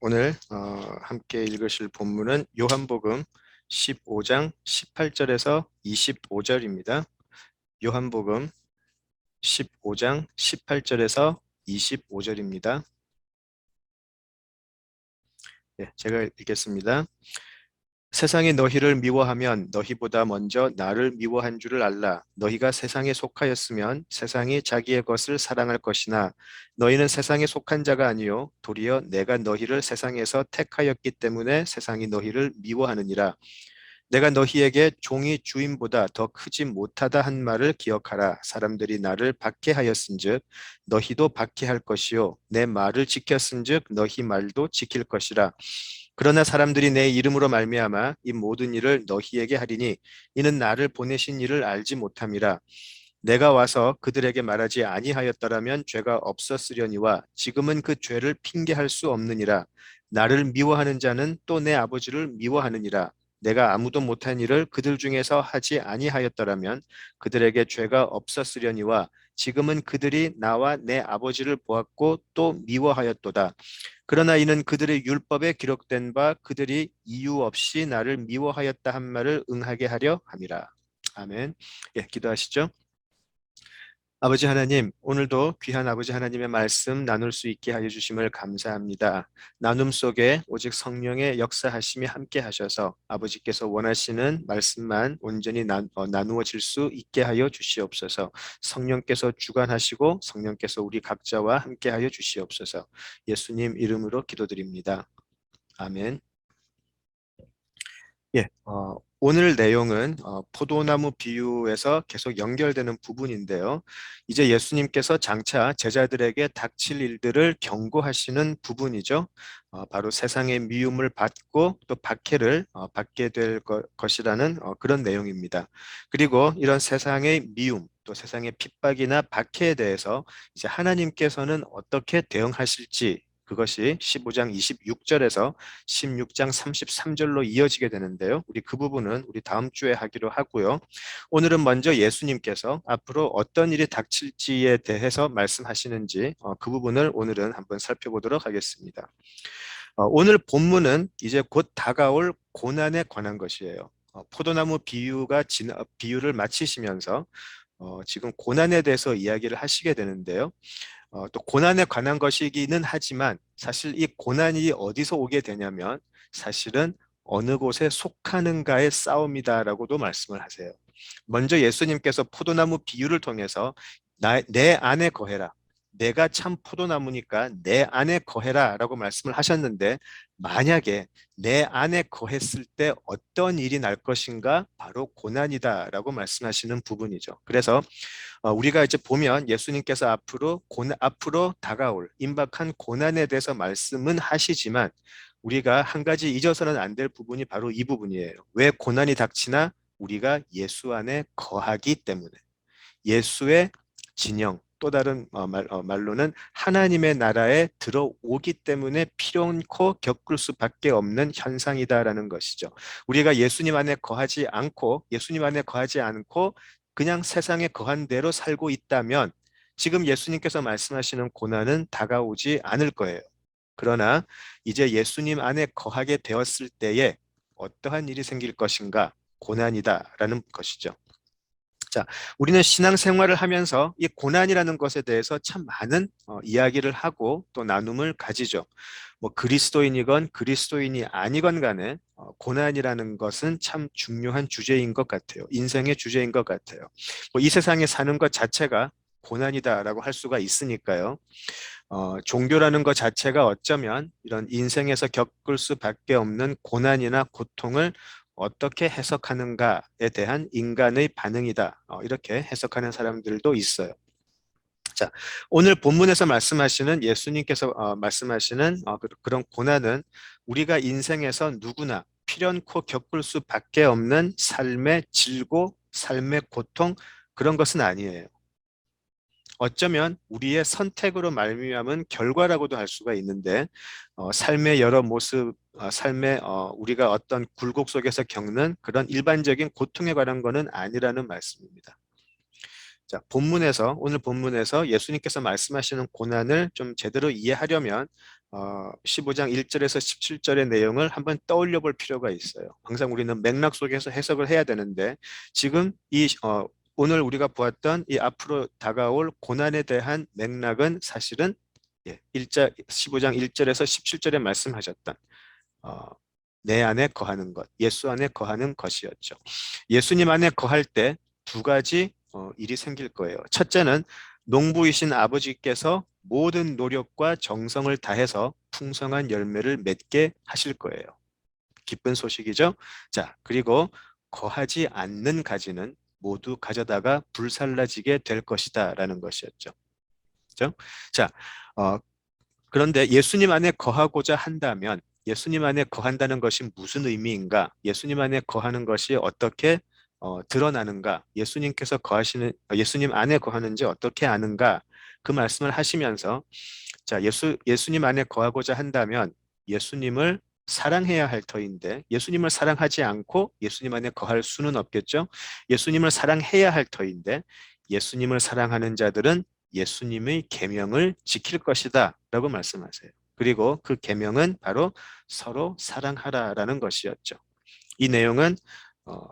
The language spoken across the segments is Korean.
오늘 함께 읽으실 본문은 요한복음 15장 18절에서 25절입니다. 요한복음 15장 18절에서 25절입니다. 제가 읽겠습니다. 세상이 너희를 미워하면 너희보다 먼저 나를 미워한 줄을 알라. 너희가 세상에 속하였으면 세상이 자기의 것을 사랑할 것이나 너희는 세상에 속한 자가 아니요 도리어 내가 너희를 세상에서 택하였기 때문에 세상이 너희를 미워하느니라. 내가 너희에게 종이 주인보다 더 크지 못하다 한 말을 기억하라. 사람들이 나를 박해하였은즉 너희도 박해할 것이요 내 말을 지켰은즉 너희 말도 지킬 것이라. 그러나 사람들이 내 이름으로 말미암아 이 모든 일을 너희에게 하리니 이는 나를 보내신 이를 알지 못함이라. 내가 와서 그들에게 말하지 아니하였더라면 죄가 없었으려니와 지금은 그 죄를 핑계할 수 없느니라. 나를 미워하는 자는 또 내 아버지를 미워하느니라. 내가 아무도 못한 일을 그들 중에서 하지 아니하였더라면 그들에게 죄가 없었으려니와 지금은 그들이 나와 내 아버지를 보았고 또 미워하였도다. 그러나 이는 그들의 율법에 기록된 바 그들이 이유 없이 나를 미워하였다 한 말을 응하게 하려 함이라. 아멘. 기도하시죠. 아버지 하나님, 오늘도 귀한 아버지 하나님의 말씀 나눌 수 있게 하여 주심을 감사합니다. 나눔 속에 오직 성령의 역사하심이 함께 하셔서 아버지께서 원하시는 말씀만 온전히 나누어질 수 있게 하여 주시옵소서. 성령께서 주관하시고 성령께서 우리 각자와 함께 하여 주시옵소서. 예수님 이름으로 기도드립니다. 아멘. 오늘 내용은 포도나무 비유에서 계속 연결되는 부분인데요. 이제 예수님께서 장차 제자들에게 닥칠 일들을 경고하시는 부분이죠. 바로 세상의 미움을 받고 또 박해를 받게 될 것이라는 그런 내용입니다. 그리고 이런 세상의 미움, 또 세상의 핍박이나 박해에 대해서 이제 하나님께서는 어떻게 대응하실지 그것이 15장 26절에서 16장 33절로 이어지게 되는데요. 우리 그 부분은 우리 다음 주에 하기로 하고요. 오늘은 먼저 예수님께서 앞으로 어떤 일이 닥칠지에 대해서 말씀하시는지 그 부분을 오늘은 한번 살펴보도록 하겠습니다. 오늘 본문은 이제 곧 다가올 고난에 관한 것이에요. 포도나무 비유를 마치시면서 지금 고난에 대해서 이야기를 하시게 되는데요. 또 고난에 관한 것이기는 하지만 사실 이 고난이 어디서 오게 되냐면 사실은 어느 곳에 속하는가의 싸움이다라고도 말씀을 하세요. 먼저 예수님께서 포도나무 비유를 통해서 내 안에 거해라. 내가 참 포도나무니까 내 안에 거해라 라고 말씀을 하셨는데 만약에 내 안에 거했을 때 어떤 일이 날 것인가? 바로 고난이다 라고 말씀하시는 부분이죠. 그래서 우리가 이제 보면 예수님께서 앞으로 다가올 임박한 고난에 대해서 말씀은 하시지만 우리가 한 가지 잊어서는 안 될 부분이 바로 이 부분이에요. 왜 고난이 닥치나? 우리가 예수 안에 거하기 때문에. 예수의 진영, 또 다른 말로는 하나님의 나라에 들어오기 때문에 필연코 겪을 수밖에 없는 현상이다라는 것이죠. 우리가 예수님 안에 거하지 않고 그냥 세상에 거한 대로 살고 있다면 지금 예수님께서 말씀하시는 고난은 다가오지 않을 거예요. 그러나 이제 예수님 안에 거하게 되었을 때에 어떠한 일이 생길 것인가? 고난이다라는 것이죠. 자, 우리는 신앙생활을 하면서 이 고난이라는 것에 대해서 참 많은 이야기를 하고 또 나눔을 가지죠. 뭐 그리스도인이건 그리스도인이 아니건 간에 고난이라는 것은 참 중요한 주제인 것 같아요. 인생의 주제인 것 같아요. 뭐 이 세상에 사는 것 자체가 고난이다라고 할 수가 있으니까요. 종교라는 것 자체가 어쩌면 이런 인생에서 겪을 수밖에 없는 고난이나 고통을 어떻게 해석하는가에 대한 인간의 반응이다. 이렇게 해석하는 사람들도 있어요. 자, 오늘 본문에서 말씀하시는 예수님께서 말씀하시는 그런 고난은 우리가 인생에서 누구나 필연코 겪을 수밖에 없는 삶의 질고, 삶의 고통 그런 것은 아니에요. 어쩌면 우리의 선택으로 말미암은 결과라고도 할 수가 있는데 삶의 여러 모습, 삶의 우리가 어떤 굴곡 속에서 겪는 그런 일반적인 고통에 관한 것은 아니라는 말씀입니다. 자, 오늘 본문에서 예수님께서 말씀하시는 고난을 좀 제대로 이해하려면 15장 1절에서 17절의 내용을 한번 떠올려 볼 필요가 있어요. 항상 우리는 맥락 속에서 해석을 해야 되는데 지금 오늘 우리가 보았던 이 앞으로 다가올 고난에 대한 맥락은 사실은 15장 1절에서 17절에 말씀하셨던 어, 내 안에 거하는 것, 예수 안에 거하는 것이었죠. 예수님 안에 거할 때 두 가지 일이 생길 거예요. 첫째는 농부이신 아버지께서 모든 노력과 정성을 다해서 풍성한 열매를 맺게 하실 거예요. 기쁜 소식이죠. 자, 그리고 거하지 않는 가지는 모두 가져다가 불살라지게 될 것이다 라는 것이었죠. 그죠? 자, 어, 그런데 예수님 안에 거하고자 한다면 예수님 안에 거한다는 것이 무슨 의미인가? 예수님 안에 거하는 것이 어떻게 드러나는가? 예수님 안에 거하는지 어떻게 아는가? 그 말씀을 하시면서 자, 예수님 안에 거하고자 한다면 예수님을 사랑해야 할 터인데 예수님을 사랑하지 않고 예수님 안에 거할 수는 없겠죠? 예수님을 사랑해야 할 터인데 예수님을 사랑하는 자들은 예수님의 계명을 지킬 것이다 라고 말씀하세요. 그리고 그 계명은 바로 서로 사랑하라라는 것이었죠. 이 내용은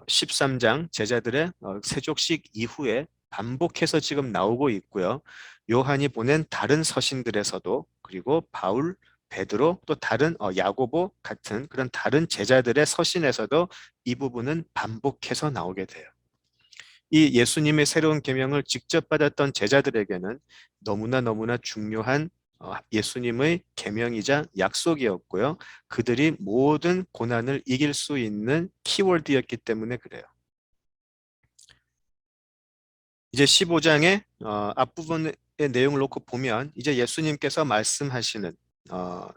13장 제자들의 세족식 이후에 반복해서 지금 나오고 있고요. 요한이 보낸 다른 서신들에서도 그리고 바울, 베드로 또 다른 야고보 같은 그런 다른 제자들의 서신에서도 이 부분은 반복해서 나오게 돼요. 이 예수님의 새로운 계명을 직접 받았던 제자들에게는 너무나 중요한 예수님의 계명이자 약속이었고요. 그들이 모든 고난을 이길 수 있는 키워드였기 때문에 그래요. 이제 15장의 앞부분의 내용을 놓고 보면 이제 예수님께서 말씀하시는 어,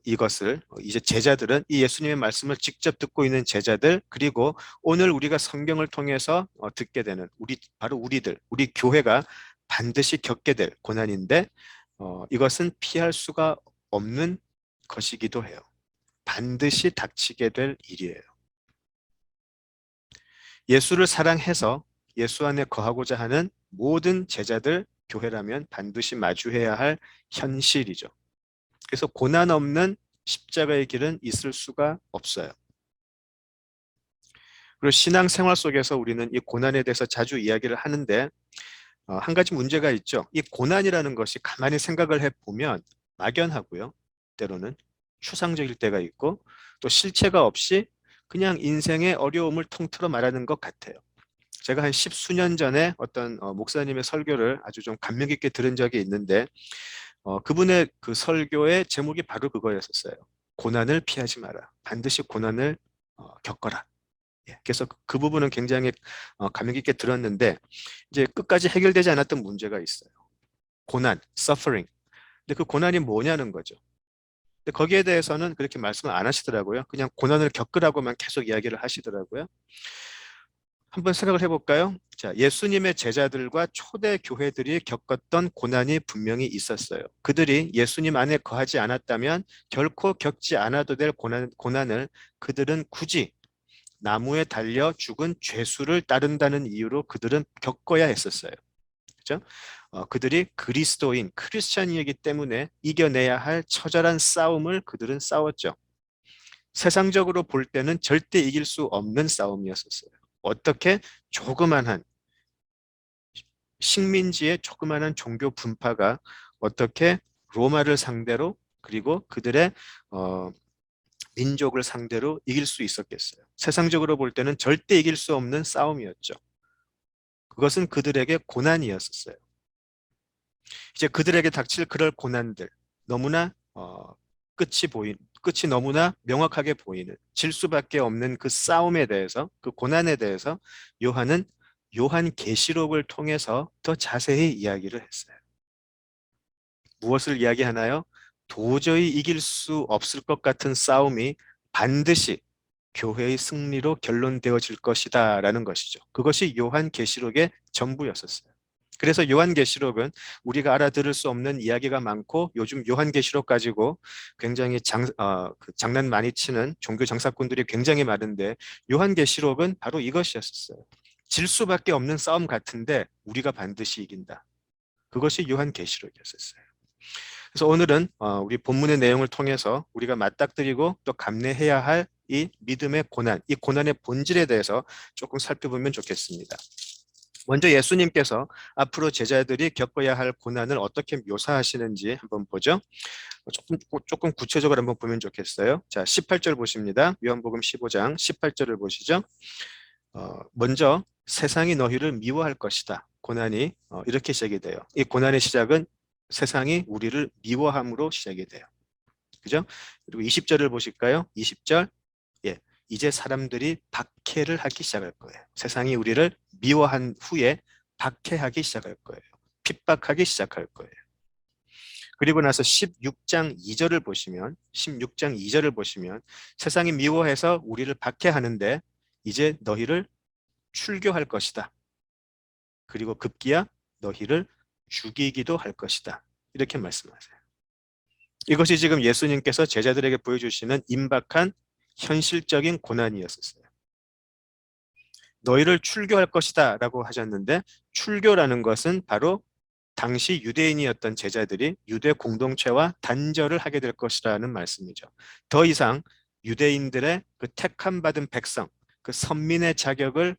이것을 이제 제자들은 이 예수님의 말씀을 직접 듣고 있는 제자들 그리고 오늘 우리가 성경을 통해서 듣게 되는 바로 우리 교회가 반드시 겪게 될 고난인데 이것은 피할 수가 없는 것이기도 해요. 반드시 닥치게 될 일이에요. 예수를 사랑해서 예수 안에 거하고자 하는 모든 제자들 교회라면 반드시 마주해야 할 현실이죠. 그래서 고난 없는 십자가의 길은 있을 수가 없어요. 그리고 신앙생활 속에서 우리는 이 고난에 대해서 자주 이야기를 하는데 한 가지 문제가 있죠. 이 고난이라는 것이 가만히 생각을 해보면 막연하고요. 때로는 추상적일 때가 있고 또 실체가 없이 그냥 인생의 어려움을 통틀어 말하는 것 같아요. 제가 한 십수년 전에 어떤 목사님의 설교를 아주 좀 감명 깊게 들은 적이 있는데 그분의 그 설교의 제목이 바로 그거였었어요. 고난을 피하지 마라. 반드시 고난을 겪어라. 예, 그래서 그 부분은 굉장히 감명 깊게 들었는데 이제 끝까지 해결되지 않았던 문제가 있어요. 고난, suffering. 근데 그 고난이 뭐냐는 거죠. 근데 거기에 대해서는 그렇게 말씀을 안 하시더라고요. 그냥 고난을 겪으라고만 계속 이야기를 하시더라고요. 한번 생각을 해볼까요? 자, 예수님의 제자들과 초대 교회들이 겪었던 고난이 분명히 있었어요. 그들이 예수님 안에 거하지 않았다면 결코 겪지 않아도 될 고난을 그들은 굳이 나무에 달려 죽은 죄수를 따른다는 이유로 그들은 겪어야 했었어요. 그죠? 그들이 그리스도인, 크리스찬이기 때문에 이겨내야 할 처절한 싸움을 그들은 싸웠죠. 세상적으로 볼 때는 절대 이길 수 없는 싸움이었었어요. 어떻게 조그만한 식민지의 조그만한 종교 분파가 어떻게 로마를 상대로 그리고 그들의 어, 민족을 상대로 이길 수 있었겠어요. 세상적으로 볼 때는 절대 이길 수 없는 싸움이었죠. 그것은 그들에게 고난이었었어요. 이제 그들에게 닥칠 그럴 고난들 너무나 끝이 너무나 명확하게 보이는 질 수밖에 없는 그 싸움에 대해서 그 고난에 대해서 요한은 요한계시록을 통해서 더 자세히 이야기를 했어요. 무엇을 이야기하나요? 도저히 이길 수 없을 것 같은 싸움이 반드시 교회의 승리로 결론되어질 것이다 라는 것이죠. 그것이 요한계시록의 전부였었어요. 그래서 요한계시록은 우리가 알아들을 수 없는 이야기가 많고 요즘 요한계시록 가지고 굉장히 장난 많이 치는 종교 장사꾼들이 굉장히 많은데 요한계시록은 바로 이것이었어요. 질 수밖에 없는 싸움 같은데 우리가 반드시 이긴다. 그것이 요한계시록이었어요. 그래서 오늘은 우리 본문의 내용을 통해서 우리가 맞닥뜨리고 또 감내해야 할 이 믿음의 고난, 이 고난의 본질에 대해서 조금 살펴보면 좋겠습니다. 먼저 예수님께서 앞으로 제자들이 겪어야 할 고난을 어떻게 묘사하시는지 한번 보죠. 조금 구체적으로 한번 보면 좋겠어요. 자, 18절 보십니다. 요한복음 15장 18절을 보시죠. 먼저 세상이 너희를 미워할 것이다. 고난이 이렇게 시작이 돼요. 이 고난의 시작은 세상이 우리를 미워함으로 시작이 돼요. 그죠? 그리고 20절을 보실까요? 20절. 예. 이제 사람들이 박해를 하기 시작할 거예요. 세상이 우리를 미워한 후에 박해하기 시작할 거예요. 핍박하기 시작할 거예요. 그리고 나서 16장 2절을 보시면 16장 2절을 보시면 세상이 미워해서 우리를 박해하는데 이제 너희를 출교할 것이다. 그리고 급기야 너희를 죽이기도 할 것이다. 이렇게 말씀하세요. 이것이 지금 예수님께서 제자들에게 보여주시는 임박한 현실적인 고난이었어요. 너희를 출교할 것이다 라고 하셨는데 출교라는 것은 바로 당시 유대인이었던 제자들이 유대 공동체와 단절을 하게 될 것이라는 말씀이죠. 더 이상 유대인들의 그 택함 받은 백성, 그 선민의 자격을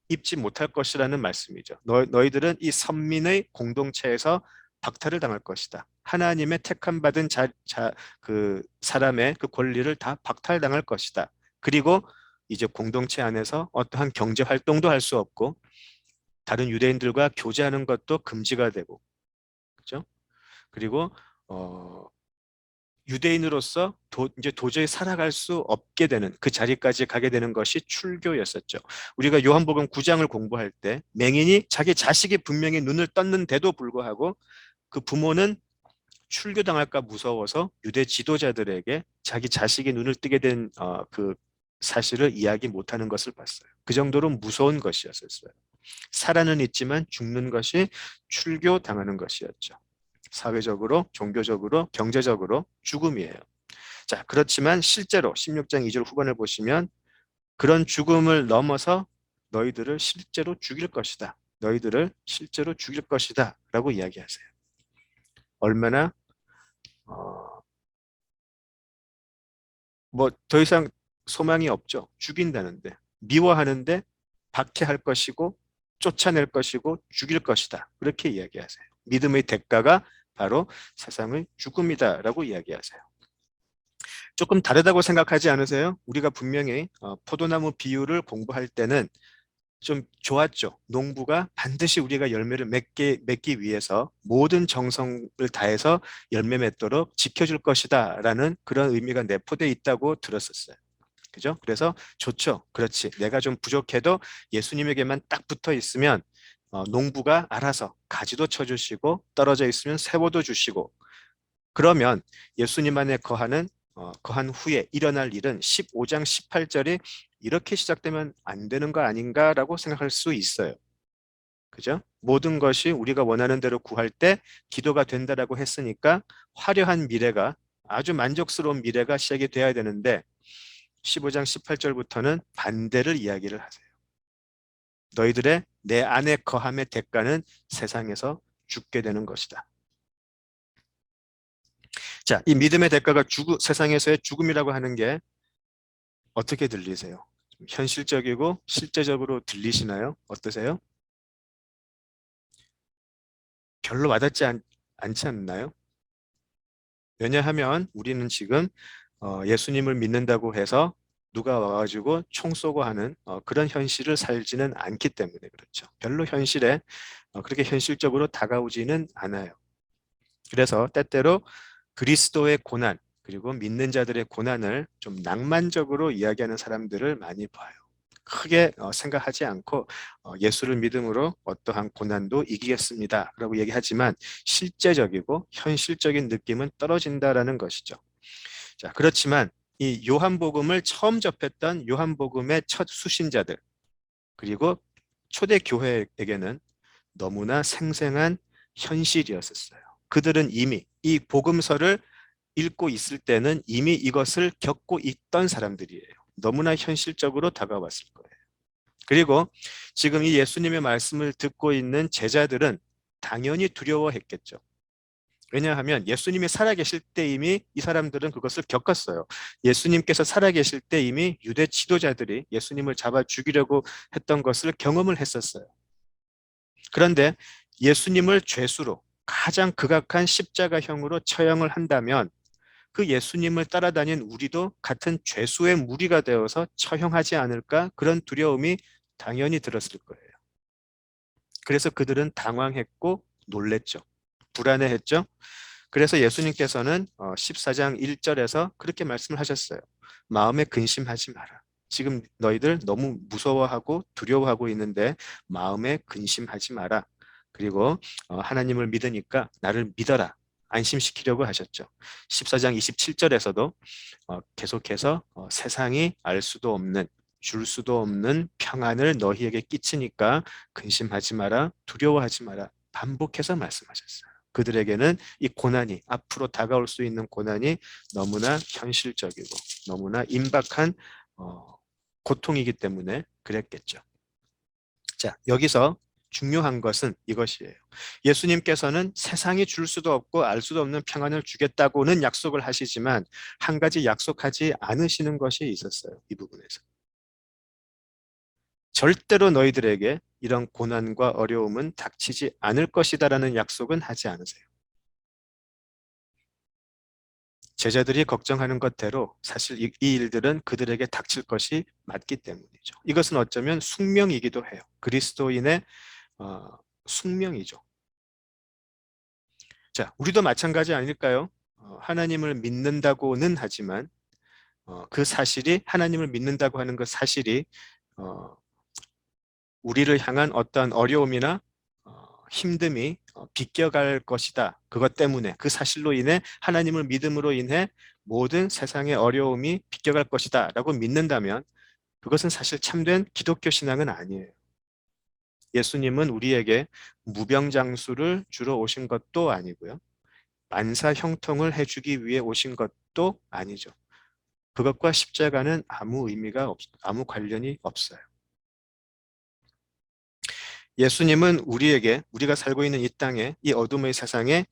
입지 못할 것이라는 말씀이죠. 너희들은 이 선민의 공동체에서 박탈을 당할 것이다. 하나님의 택함 받은 그 사람의 그 권리를 다 박탈당할 것이다. 그리고 이제 공동체 안에서 어떠한 경제 활동도 할 수 없고 다른 유대인들과 교제하는 것도 금지가 되고, 그죠? 그리고 유대인으로서 이제 도저히 살아갈 수 없게 되는 그 자리까지 가게 되는 것이 출교였었죠. 우리가 요한복음 9장을 공부할 때 맹인이 자기 자식이 분명히 눈을 떴는데도 불구하고 그 부모는 출교당할까 무서워서 유대 지도자들에게 자기 자식이 눈을 뜨게 된 그 사실을 이야기 못하는 것을 봤어요. 그 정도로 무서운 것이었어요. 살아는 있지만 죽는 것이 출교당하는 것이었죠. 사회적으로, 종교적으로, 경제적으로 죽음이에요. 자, 그렇지만 실제로 16장 2절 후반을 보시면 그런 죽음을 넘어서 너희들을 실제로 죽일 것이다. 너희들을 실제로 죽일 것이다. 라고 이야기하세요. 얼마나 뭐 더 이상 소망이 없죠. 죽인다는데, 미워하는데 박해할 것이고 쫓아낼 것이고 죽일 것이다. 그렇게 이야기하세요. 믿음의 대가가 바로 세상의 죽음이다라고 이야기하세요. 조금 다르다고 생각하지 않으세요? 우리가 분명히 포도나무 비유를 공부할 때는 좀 좋았죠. 농부가 반드시 우리가 열매를 맺기 위해서 모든 정성을 다해서 열매 맺도록 지켜줄 것이다 라는 그런 의미가 내포되어 있다고 들었었어요. 그죠? 그래서 좋죠. 그렇지. 내가 좀 부족해도 예수님에게만 딱 붙어 있으면 농부가 알아서 가지도 쳐주시고 떨어져 있으면 세워도 주시고 그러면 예수님 안에 거한 후에 일어날 일은 15장 18절이 이렇게 시작되면 안 되는 거 아닌가라고 생각할 수 있어요. 그죠? 모든 것이 우리가 원하는 대로 구할 때 기도가 된다라고 했으니까 화려한 미래가 아주 만족스러운 미래가 시작이 돼야 되는데 15장 18절부터는 반대를 이야기를 하세요. 너희들의 내 안에 거함의 대가는 세상에서 죽게 되는 것이다. 자, 이 믿음의 대가가 세상에서의 죽음이라고 하는 게 어떻게 들리세요? 현실적이고 실제적으로 들리시나요? 어떠세요? 별로 와닿지 않지 않나요? 왜냐하면 우리는 지금 예수님을 믿는다고 해서 누가 와가지고 총 쏘고 하는 그런 현실을 살지는 않기 때문에 그렇죠. 별로 현실에 그렇게 현실적으로 다가오지는 않아요. 그래서 때때로 그리스도의 고난 그리고 믿는 자들의 고난을 좀 낭만적으로 이야기하는 사람들을 많이 봐요. 크게 생각하지 않고 예수를 믿음으로 어떠한 고난도 이기겠습니다 라고 얘기하지만 실제적이고 현실적인 느낌은 떨어진다라는 것이죠. 자, 그렇지만 이 요한복음을 처음 접했던 요한복음의 첫 수신자들 그리고 초대 교회에게는 너무나 생생한 현실이었었어요. 그들은 이미 이 복음서를 읽고 있을 때는 이미 이것을 겪고 있던 사람들이에요. 너무나 현실적으로 다가왔을 거예요. 그리고 지금 이 예수님의 말씀을 듣고 있는 제자들은 당연히 두려워했겠죠. 왜냐하면 예수님이 살아계실 때 이미 이 사람들은 그것을 겪었어요. 예수님께서 살아계실 때 이미 유대 지도자들이 예수님을 잡아 죽이려고 했던 것을 경험을 했었어요. 그런데 예수님을 죄수로 가장 극악한 십자가형으로 처형을 한다면 그 예수님을 따라다닌 우리도 같은 죄수의 무리가 되어서 처형하지 않을까 그런 두려움이 당연히 들었을 거예요. 그래서 그들은 당황했고 놀랬죠. 불안해했죠. 그래서 예수님께서는 14장 1절에서 그렇게 말씀을 하셨어요. 마음에 근심하지 마라. 지금 너희들 너무 무서워하고 두려워하고 있는데 마음에 근심하지 마라. 그리고 하나님을 믿으니까 나를 믿어라. 안심시키려고 하셨죠. 14장 27절에서도 계속해서 세상이 알 수도 없는 줄 수도 없는 평안을 너희에게 끼치니까 근심하지 마라, 두려워하지 마라. 반복해서 말씀하셨어요. 그들에게는 이 고난이 앞으로 다가올 수 있는 고난이 너무나 현실적이고 너무나 임박한 고통이기 때문에 그랬겠죠. 자, 여기서 중요한 것은 이것이에요. 예수님께서는 세상이 줄 수도 없고 알 수도 없는 평안을 주겠다고는 약속을 하시지만 한 가지 약속하지 않으시는 것이 있었어요. 이 부분에서. 절대로 너희들에게 이런 고난과 어려움은 닥치지 않을 것이다라는 약속은 하지 않으세요. 제자들이 걱정하는 것대로 사실 이 일들은 그들에게 닥칠 것이 맞기 때문이죠. 이것은 어쩌면 숙명이기도 해요. 그리스도인의 어, 숙명이죠. 자, 우리도 마찬가지 아닐까요? 하나님을 믿는다고는 하지만 그 사실이 하나님을 믿는다고 하는 그 사실이 어, 우리를 향한 어떠한 어려움이나 힘듦이 비껴갈 것이다. 그것 때문에 그 사실로 인해 하나님을 믿음으로 인해 모든 세상의 어려움이 비껴갈 것이다 라고 믿는다면 그것은 사실 참된 기독교 신앙은 아니에요. 예수님은 우리에게 무병장수를 주러 오신 것도 아니고요. 만사 형통을 해주기 위해 오신 것도 아니죠. 그것과 십자가는 아무 관련이 없어요. 예수님은 우리에게, 우리가 살고 있는 이 땅에, 이 어둠의 세상에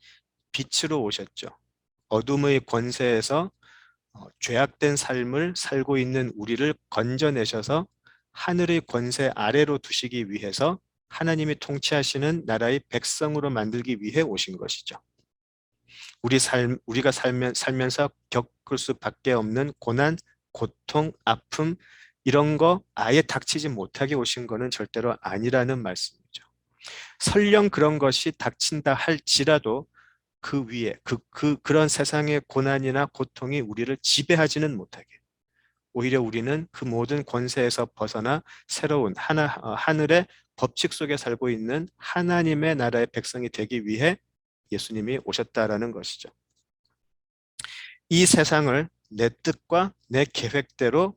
빛으로 오셨죠. 어둠의 권세에서 죄악된 삶을 살고 있는 우리를 건져내셔서 하늘의 권세 아래로 두시기 위해서 하나님이 통치하시는 나라의 백성으로 만들기 위해 오신 것이죠. 우리가 살면서 겪을 수밖에 없는 고난, 고통, 아픔, 이런 거 아예 닥치지 못하게 오신 거는 절대로 아니라는 말씀이죠. 설령 그런 것이 닥친다 할지라도 그 위에, 그런 세상의 고난이나 고통이 우리를 지배하지는 못하게. 오히려 우리는 그 모든 권세에서 벗어나 새로운 하늘의 법칙 속에 살고 있는 하나님의 나라의 백성이 되기 위해 예수님이 오셨다라는 것이죠. 이 세상을 내 뜻과 내 계획대로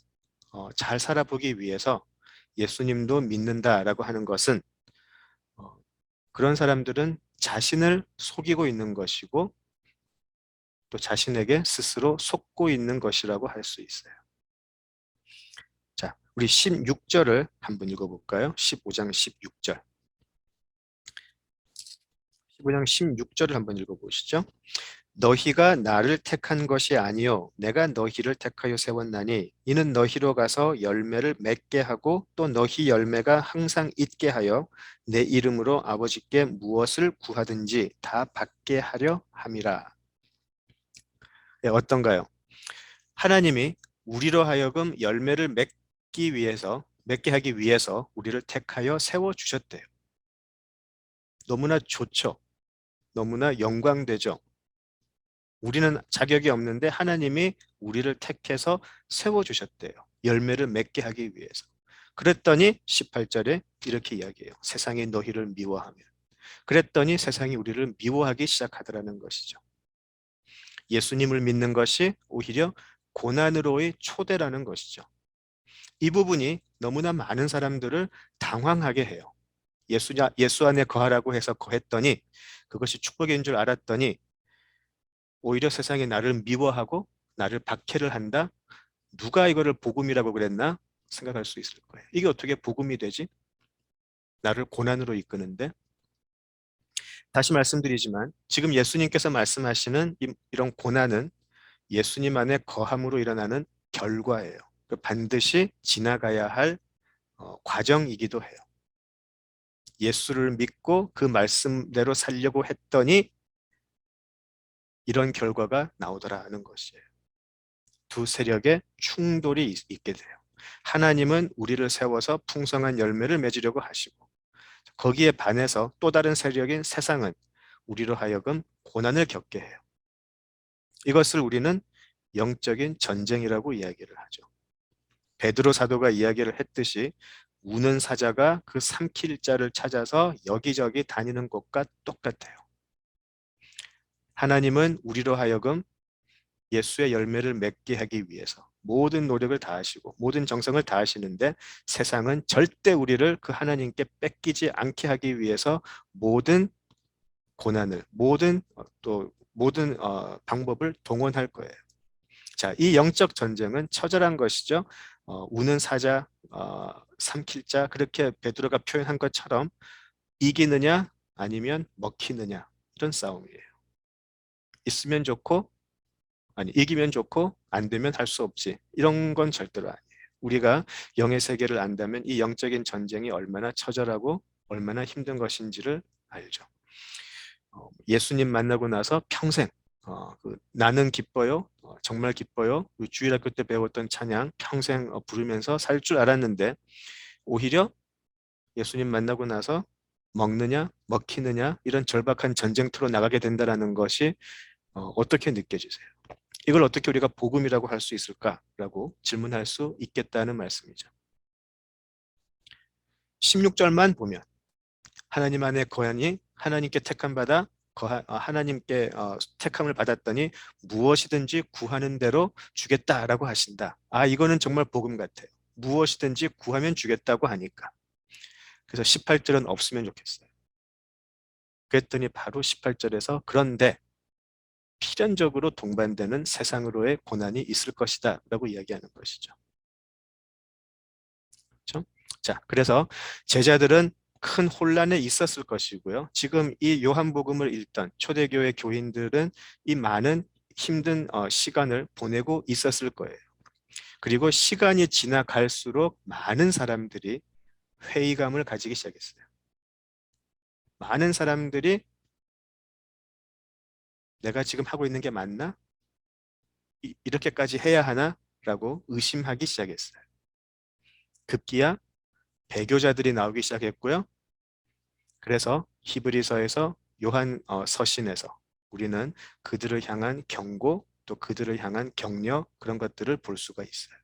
잘 살아보기 위해서 예수님도 믿는다라고 하는 것은 어, 그런 사람들은 자신을 속이고 있는 것이고 또 자신에게 스스로 속고 있는 것이라고 할 수 있어요. 자, 우리 16절을 한번 읽어볼까요? 15장 16절. 15장 16절을 한번 읽어보시죠. 너희가 나를 택한 것이 아니요 내가 너희를 택하여 세웠나니 이는 너희로 가서 열매를 맺게 하고 또 너희 열매가 항상 있게 하여 내 이름으로 아버지께 무엇을 구하든지 다 받게 하려 함이라. 네, 어떤가요? 하나님이 우리로 하여금 열매를 맺게 하기 위해서 우리를 택하여 세워 주셨대요. 너무나 좋죠. 너무나 영광되죠. 우리는 자격이 없는데 하나님이 우리를 택해서 세워주셨대요. 열매를 맺게 하기 위해서. 그랬더니 18절에 이렇게 이야기해요. 세상이 너희를 미워하면. 그랬더니 세상이 우리를 미워하기 시작하더라는 것이죠. 예수님을 믿는 것이 오히려 고난으로의 초대라는 것이죠. 이 부분이 너무나 많은 사람들을 당황하게 해요. 예수 안에 거하라고 해서 거했더니 그것이 축복인 줄 알았더니 오히려 세상이 나를 미워하고 나를 박해를 한다? 누가 이거를 복음이라고 그랬나? 생각할 수 있을 거예요. 이게 어떻게 복음이 되지? 나를 고난으로 이끄는데? 다시 말씀드리지만 지금 예수님께서 말씀하시는 이런 고난은 예수님 안에 거함으로 일어나는 결과예요. 반드시 지나가야 할 과정이기도 해요. 예수를 믿고 그 말씀대로 살려고 했더니 이런 결과가 나오더라 하는 것이에요. 두 세력의 충돌이 있게 돼요. 하나님은 우리를 세워서 풍성한 열매를 맺으려고 하시고 거기에 반해서 또 다른 세력인 세상은 우리로 하여금 고난을 겪게 해요. 이것을 우리는 영적인 전쟁이라고 이야기를 하죠. 베드로 사도가 이야기를 했듯이 우는 사자가 그 삼킬 자를 찾아서 여기저기 다니는 것과 똑같아요. 하나님은 우리로 하여금 예수의 열매를 맺게 하기 위해서 모든 노력을 다하시고 모든 정성을 다하시는데 세상은 절대 우리를 그 하나님께 뺏기지 않게 하기 위해서 모든 고난을 모든 방법을 동원할 거예요. 자, 이 영적 전쟁은 처절한 것이죠. 우는 사자, 삼킬 자 그렇게 베드로가 표현한 것처럼 이기느냐 아니면 먹히느냐 이런 싸움이에요. 있으면 좋고 아니 이기면 좋고 안 되면 할 수 없지 이런 건 절대로 아니에요. 우리가 영의 세계를 안다면 이 영적인 전쟁이 얼마나 처절하고 얼마나 힘든 것인지를 알죠. 예수님 만나고 나서 평생 나는 기뻐요. 정말 기뻐요. 주일학교 때 배웠던 찬양 평생 부르면서 살 줄 알았는데 오히려 예수님 만나고 나서 먹느냐 먹히느냐 이런 절박한 전쟁터로 나가게 된다는 것이 어떻게 느껴지세요? 이걸 어떻게 우리가 복음이라고 할 수 있을까라고 질문할 수 있겠다는 말씀이죠. 16절만 보면 하나님 안에 거하니 하나님께 택함 받아 하나님께 택함을 받았더니 무엇이든지 구하는 대로 주겠다라고 하신다. 이거는 정말 복음 같아요. 무엇이든지 구하면 주겠다고 하니까. 그래서 18절은 없으면 좋겠어요. 그랬더니 바로 18절에서 그런데 필연적으로 동반되는 세상으로의 고난이 있을 것이다 라고 이야기하는 것이죠. 그렇죠? 자, 그래서 제자들은 큰 혼란에 있었을 것이고요. 지금 이 요한복음을 읽던 초대교회 교인들은 이 많은 힘든 시간을 보내고 있었을 거예요. 그리고 시간이 지나갈수록 많은 사람들이 회의감을 가지기 시작했어요. 많은 사람들이 내가 지금 하고 있는 게 맞나? 이렇게까지 해야 하나? 라고 의심하기 시작했어요. 급기야 배교자들이 나오기 시작했고요. 그래서 히브리서에서 요한 서신에서 우리는 그들을 향한 경고 또 그들을 향한 격려 그런 것들을 볼 수가 있어요.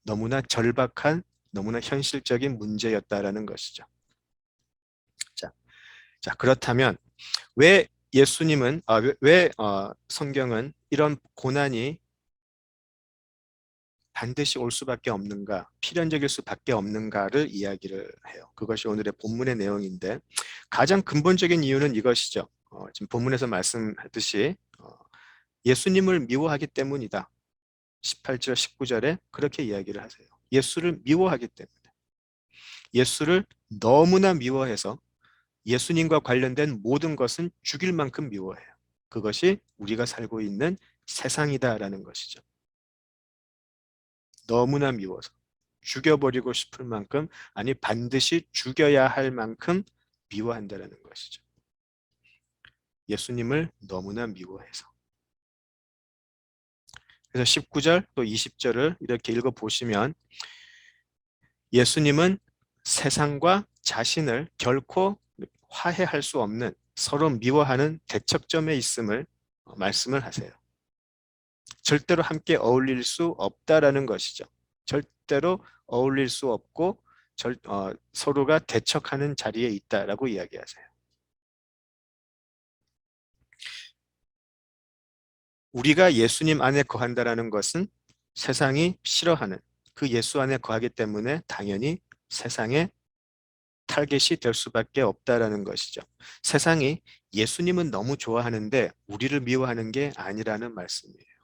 너무나 절박한 너무나 현실적인 문제였다라는 것이죠. 자, 그렇다면 왜 예수님은 왜 성경은 이런 고난이 반드시 올 수밖에 없는가, 필연적일 수밖에 없는가를 이야기를 해요. 그것이 오늘의 본문의 내용인데 가장 근본적인 이유는 이것이죠. 지금 본문에서 말씀했듯이 예수님을 미워하기 때문이다. 18절, 19절에 그렇게 이야기를 하세요. 예수를 미워하기 때문에. 예수를 너무나 미워해서 예수님과 관련된 모든 것은 죽일 만큼 미워해요. 그것이 우리가 살고 있는 세상이다라는 것이죠. 너무나 미워서 죽여버리고 싶을 만큼 아니 반드시 죽여야 할 만큼 미워한다는 것이죠. 예수님을 너무나 미워해서. 그래서 19절 또 20절을 이렇게 읽어보시면 예수님은 세상과 자신을 결코 화해할 수 없는 서로 미워하는 대척점에 있음을 말씀을 하세요. 절대로 함께 어울릴 수 없다라는 것이죠. 절대로 어울릴 수 없고 서로가 대척하는 자리에 있다라고 이야기하세요. 우리가 예수님 안에 거한다라는 것은 세상이 싫어하는 그 예수 안에 거하기 때문에 당연히 세상의 타겟이 될 수밖에 없다라는 것이죠. 세상이 예수님은 너무 좋아하는데 우리를 미워하는 게 아니라는 말씀이에요.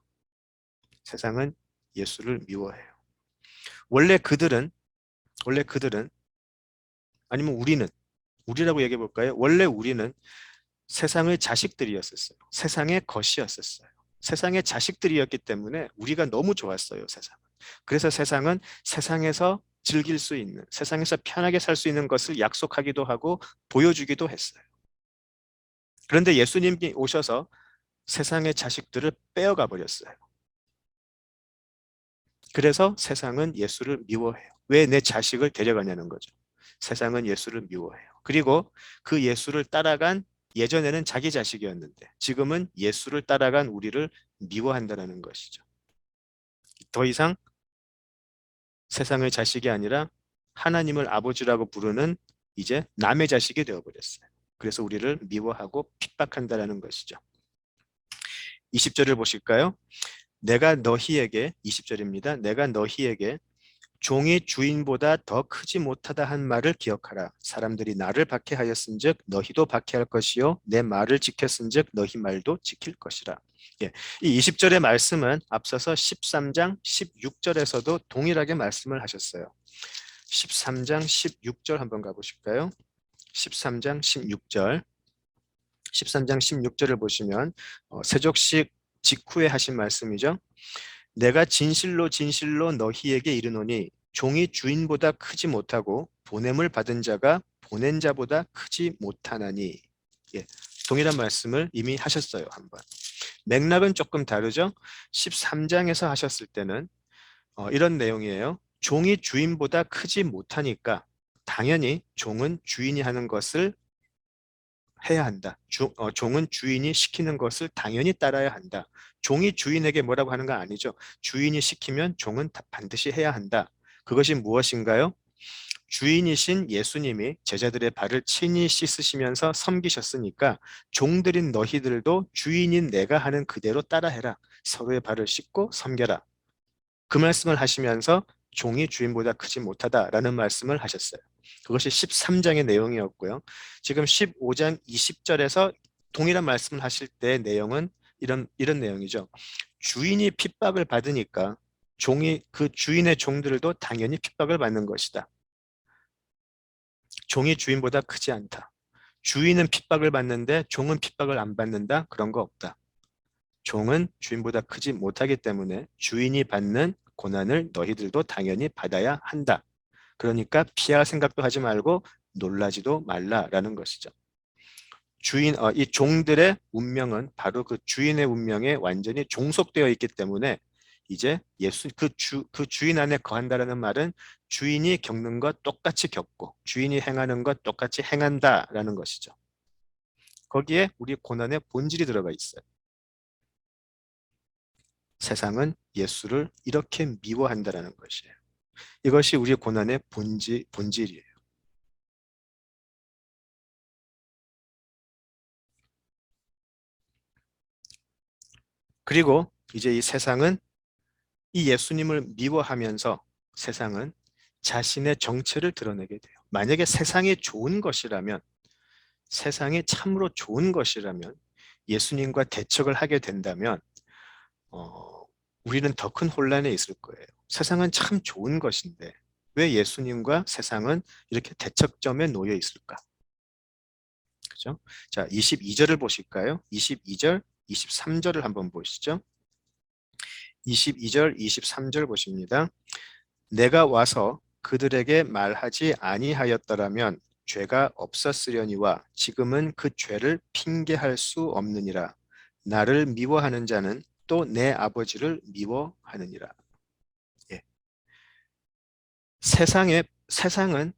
세상은 예수를 미워해요. 원래 그들은, 원래 그들은, 아니면 우리라고 얘기해 볼까요? 원래 우리는 세상의 자식들이었었어요. 세상의 것이었었어요. 세상의 자식들이었기 때문에 우리가 너무 좋았어요, 세상은. 그래서 세상은 세상에서 즐길 수 있는, 세상에서 편하게 살 수 있는 것을 약속하기도 하고 보여주기도 했어요. 그런데 예수님이 오셔서 세상의 자식들을 빼어가 버렸어요. 그래서 세상은 예수를 미워해요. 왜 내 자식을 데려가냐는 거죠. 세상은 예수를 미워해요. 그리고 그 예수를 따라간, 예전에는 자기 자식이었는데 지금은 예수를 따라간 우리를 미워한다는 것이죠. 더 이상 세상의 자식이 아니라 하나님을 아버지라고 부르는 이제 남의 자식이 되어버렸어요. 그래서 우리를 미워하고 핍박한다는 것이죠. 20절을 보실까요? 내가 너희에게, 20절입니다. 내가 너희에게 종이 주인보다 더 크지 못하다 한 말을 기억하라. 사람들이 나를 박해하였은즉 너희도 박해할 것이요 내 말을 지켰은즉 너희 말도 지킬 것이라. 예, 이 20절의 말씀은 앞서서 13장 16절에서도 동일하게 말씀을 하셨어요. 13장 16절 한번 가보실까요? 13장 16절 13장 16절을 보시면 세족식 직후에 하신 말씀이죠. 내가 진실로 진실로 너희에게 이르노니 종이 주인보다 크지 못하고 보냄을 받은 자가 보낸 자보다 크지 못하나니. 예, 동일한 말씀을 이미 하셨어요, 한번. 맥락은 조금 다르죠. 13장에서 하셨을 때는 이런 내용이에요. 종이 주인보다 크지 못하니까 당연히 종은 주인이 하는 것을 해야 한다. 종은 주인이 시키는 것을 당연히 따라야 한다. 종이 주인에게 뭐라고 하는 건 아니죠. 주인이 시키면 종은 반드시 해야 한다. 그것이 무엇인가요? 주인이신 예수님이 제자들의 발을 친히 씻으시면서 섬기셨으니까 종들인 너희들도 주인인 내가 하는 그대로 따라해라. 서로의 발을 씻고 섬겨라. 그 말씀을 하시면서 종이 주인보다 크지 못하다라는 말씀을 하셨어요. 그것이 13장의 내용이었고요. 지금 15장 20절에서 동일한 말씀을 하실 때 내용은 이런 내용이죠. 주인이 핍박을 받으니까 종이 그 주인의 종들도 당연히 핍박을 받는 것이다. 종이 주인보다 크지 않다. 주인은 핍박을 받는데 종은 핍박을 안 받는다? 그런 거 없다. 종은 주인보다 크지 못하기 때문에 주인이 받는 고난을 너희들도 당연히 받아야 한다. 그러니까 피할 생각도 하지 말고 놀라지도 말라라는 것이죠. 이 종들의 운명은 바로 그 주인의 운명에 완전히 종속되어 있기 때문에 이제 그 주인 안에 거한다라는 말은 주인이 겪는 것 똑같이 겪고 주인이 행하는 것 똑같이 행한다라는 것이죠. 거기에 우리 고난의 본질이 들어가 있어요. 세상은 예수를 이렇게 미워한다라는 것이에요. 이것이 우리 고난의 본질이에요. 그리고 이제 이 세상은 이 예수님을 미워하면서 세상은 자신의 정체를 드러내게 돼요. 만약에 세상이 좋은 것이라면, 세상이 참으로 좋은 것이라면, 예수님과 대척을 하게 된다면, 우리는 더 큰 혼란에 있을 거예요. 세상은 참 좋은 것인데, 왜 예수님과 세상은 이렇게 대척점에 놓여 있을까? 그죠? 자, 22절을 보실까요? 22절, 23절을 한번 보시죠. 22절, 23절 보십니다. 내가 와서 그들에게 말하지 아니하였더라면 죄가 없었으려니와 지금은 그 죄를 핑계할 수 없느니라. 나를 미워하는 자는 또 내 아버지를 미워하느니라. 예. 세상은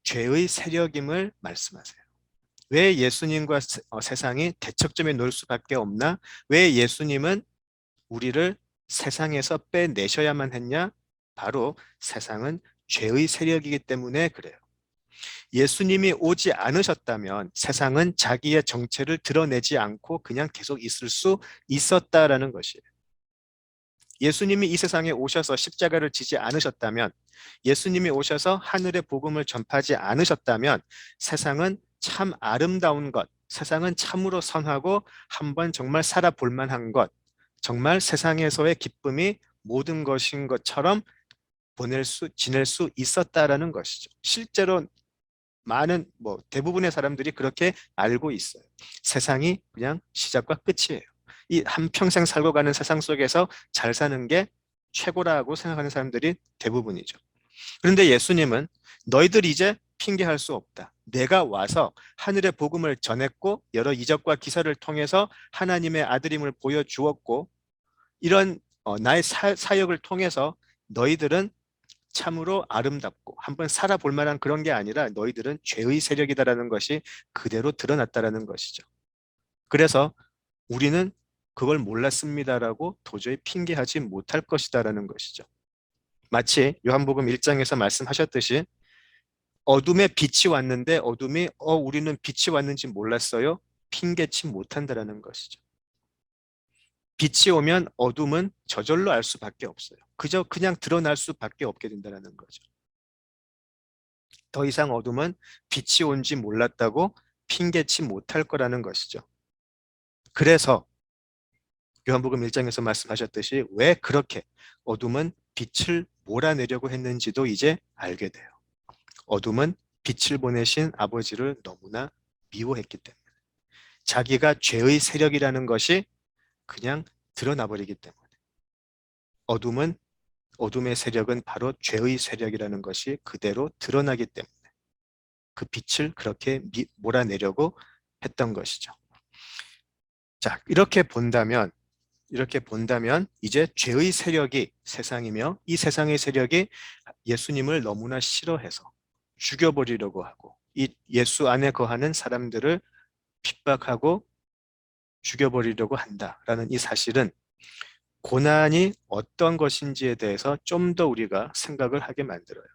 죄의 세력임을 말씀하세요. 왜 예수님과 세상이 대척점에 놓을 수밖에 없나? 왜 예수님은 우리를 세상에서 빼내셔야만 했냐? 바로 세상은 죄의 세력이기 때문에 그래요. 예수님이 오지 않으셨다면 세상은 자기의 정체를 드러내지 않고 그냥 계속 있을 수 있었다라는 것이에요. 예수님이 이 세상에 오셔서 십자가를 지지 않으셨다면, 예수님이 오셔서 하늘의 복음을 전파하지 않으셨다면 세상은 참 아름다운 것, 세상은 참으로 선하고 한번 정말 살아볼 만한 것, 정말 세상에서의 기쁨이 모든 것인 것처럼 지낼 수 있었다라는 것이죠. 실제로 많은 대부분의 사람들이 그렇게 알고 있어요. 세상이 그냥 시작과 끝이에요. 이 한평생 살고 가는 세상 속에서 잘 사는 게 최고라고 생각하는 사람들이 대부분이죠. 그런데 예수님은 너희들 이제 핑계할 수 없다. 내가 와서 하늘의 복음을 전했고 여러 이적과 기사를 통해서 하나님의 아들임을 보여주었고 이런 나의 사역을 통해서 너희들은 참으로 아름답고 한번 살아볼 만한 그런 게 아니라 너희들은 죄의 세력이다라는 것이 그대로 드러났다라는 것이죠. 그래서 우리는 그걸 몰랐습니다라고 도저히 핑계하지 못할 것이다라는 것이죠. 마치 요한복음 1장에서 말씀하셨듯이 어둠에 빛이 왔는데 어둠이 우리는 빛이 왔는지 몰랐어요. 핑계치 못한다라는 것이죠. 빛이 오면 어둠은 저절로 알 수밖에 없어요. 그저 그냥 드러날 수밖에 없게 된다는 거죠. 더 이상 어둠은 빛이 온지 몰랐다고 핑계치 못할 거라는 것이죠. 그래서 요한복음 1장에서 말씀하셨듯이 왜 그렇게 어둠은 빛을 몰아내려고 했는지도 이제 알게 돼요. 어둠은 빛을 보내신 아버지를 너무나 미워했기 때문에 자기가 죄의 세력이라는 것이 그냥 드러나 버리기 때문에 어둠의 세력은 바로 죄의 세력이라는 것이 그대로 드러나기 때문에 그 빛을 그렇게 몰아내려고 했던 것이죠. 자, 이렇게 본다면 이제 죄의 세력이 세상이며 이 세상의 세력이 예수님을 너무나 싫어해서 죽여버리려고 하고 이 예수 안에 거하는 사람들을 핍박하고 죽여버리려고 한다라는 이 사실은 고난이 어떤 것인지에 대해서 좀 더 우리가 생각을 하게 만들어요.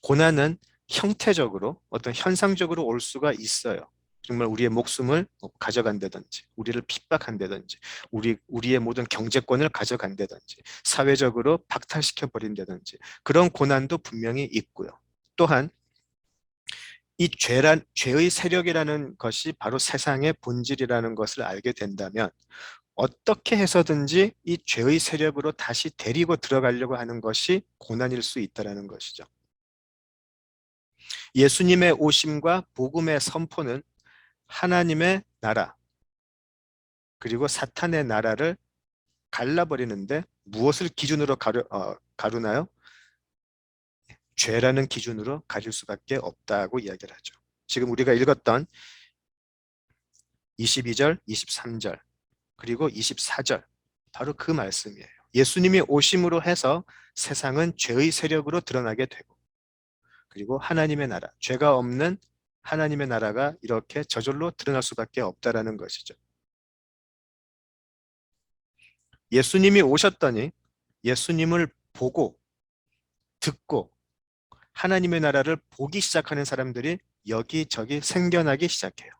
고난은 형태적으로 어떤 현상적으로 올 수가 있어요. 정말 우리의 목숨을 가져간다든지, 우리를 핍박한다든지, 우리의 모든 경제권을 가져간다든지, 사회적으로 박탈시켜 버린다든지, 그런 고난도 분명히 있고요. 또한 이 죄의 세력이라는 것이 바로 세상의 본질이라는 것을 알게 된다면 어떻게 해서든지 이 죄의 세력으로 다시 데리고 들어가려고 하는 것이 고난일 수 있다는 것이죠. 예수님의 오심과 복음의 선포는 하나님의 나라 그리고 사탄의 나라를 갈라버리는데 무엇을 기준으로 가루나요? 죄라는 기준으로 가질 수밖에 없다고 이야기를 하죠. 지금 우리가 읽었던 22절, 23절 그리고 24절 바로 그 말씀이에요. 예수님이 오심으로 해서 세상은 죄의 세력으로 드러나게 되고 그리고 하나님의 나라, 죄가 없는 하나님의 나라가 이렇게 저절로 드러날 수밖에 없다라는 것이죠. 예수님이 오셨더니 예수님을 보고 듣고 하나님의 나라를 보기 시작하는 사람들이 여기저기 생겨나기 시작해요.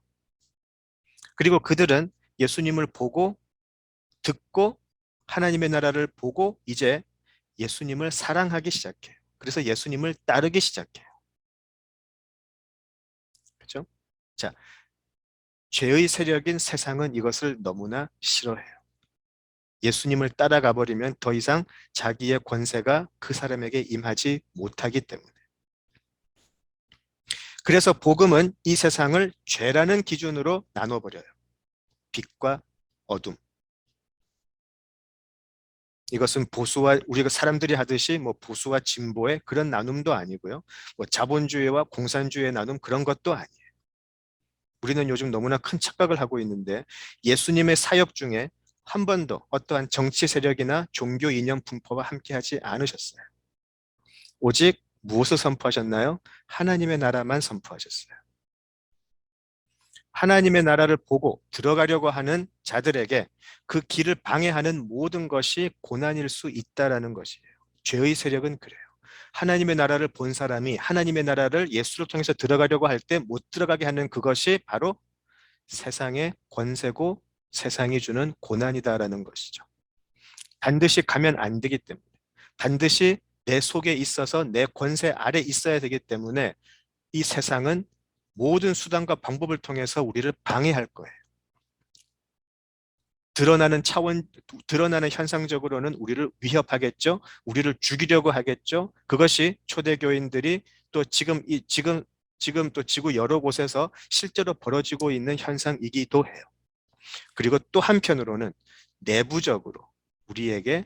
그리고 그들은 예수님을 보고 듣고 하나님의 나라를 보고 이제 예수님을 사랑하기 시작해요. 그래서 예수님을 따르기 시작해요. 그렇죠? 자, 죄의 세력인 세상은 이것을 너무나 싫어해요. 예수님을 따라가 버리면 더 이상 자기의 권세가 그 사람에게 임하지 못하기 때문에. 그래서 복음은 이 세상을 죄라는 기준으로 나눠버려요. 빛과 어둠. 이것은 우리가 사람들이 하듯이 보수와 진보의 그런 나눔도 아니고요. 자본주의와 공산주의의 나눔 그런 것도 아니에요. 우리는 요즘 너무나 큰 착각을 하고 있는데 예수님의 사역 중에 한 번도 어떠한 정치 세력이나 종교 이념 분포와 함께하지 않으셨어요. 오직 무엇을 선포하셨나요? 하나님의 나라만 선포하셨어요. 하나님의 나라를 보고 들어가려고 하는 자들에게 그 길을 방해하는 모든 것이 고난일 수 있다라는 것이에요. 죄의 세력은 그래요. 하나님의 나라를 본 사람이 하나님의 나라를 예수를 통해서 들어가려고 할 때 못 들어가게 하는 그것이 바로 세상의 권세고 세상이 주는 고난이다라는 것이죠. 반드시 가면 안 되기 때문에 반드시 내 속에 있어서 내 권세 아래 있어야 되기 때문에 이 세상은 모든 수단과 방법을 통해서 우리를 방해할 거예요. 드러나는 현상적으로는 우리를 위협하겠죠. 우리를 죽이려고 하겠죠. 그것이 초대교인들이 또 지금 또 지구 여러 곳에서 실제로 벌어지고 있는 현상이기도 해요. 그리고 또 한편으로는 내부적으로 우리에게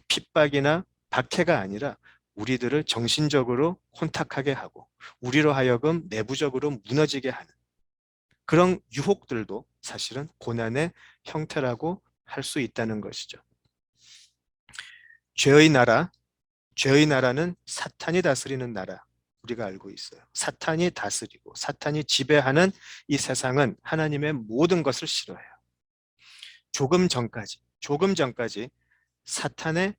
핍박이나 박해가 아니라 우리들을 정신적으로 혼탁하게 하고 우리로 하여금 내부적으로 무너지게 하는 그런 유혹들도 사실은 고난의 형태라고 할 수 있다는 것이죠. 죄의 나라, 죄의 나라는 사탄이 다스리는 나라, 우리가 알고 있어요. 사탄이 다스리고 사탄이 지배하는 이 세상은 하나님의 모든 것을 싫어해요. 조금 전까지 사탄의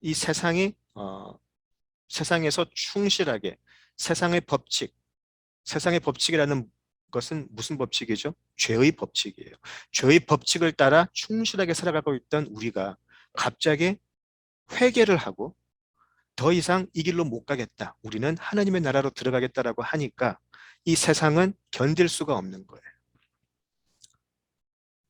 이 세상에서 충실하게 세상의 법칙, 세상의 법칙이라는 것은 무슨 법칙이죠? 죄의 법칙이에요. 죄의 법칙을 따라 충실하게 살아가고 있던 우리가 갑자기 회개를 하고 더 이상 이 길로 못 가겠다. 우리는 하나님의 나라로 들어가겠다라고 하니까 이 세상은 견딜 수가 없는 거예요.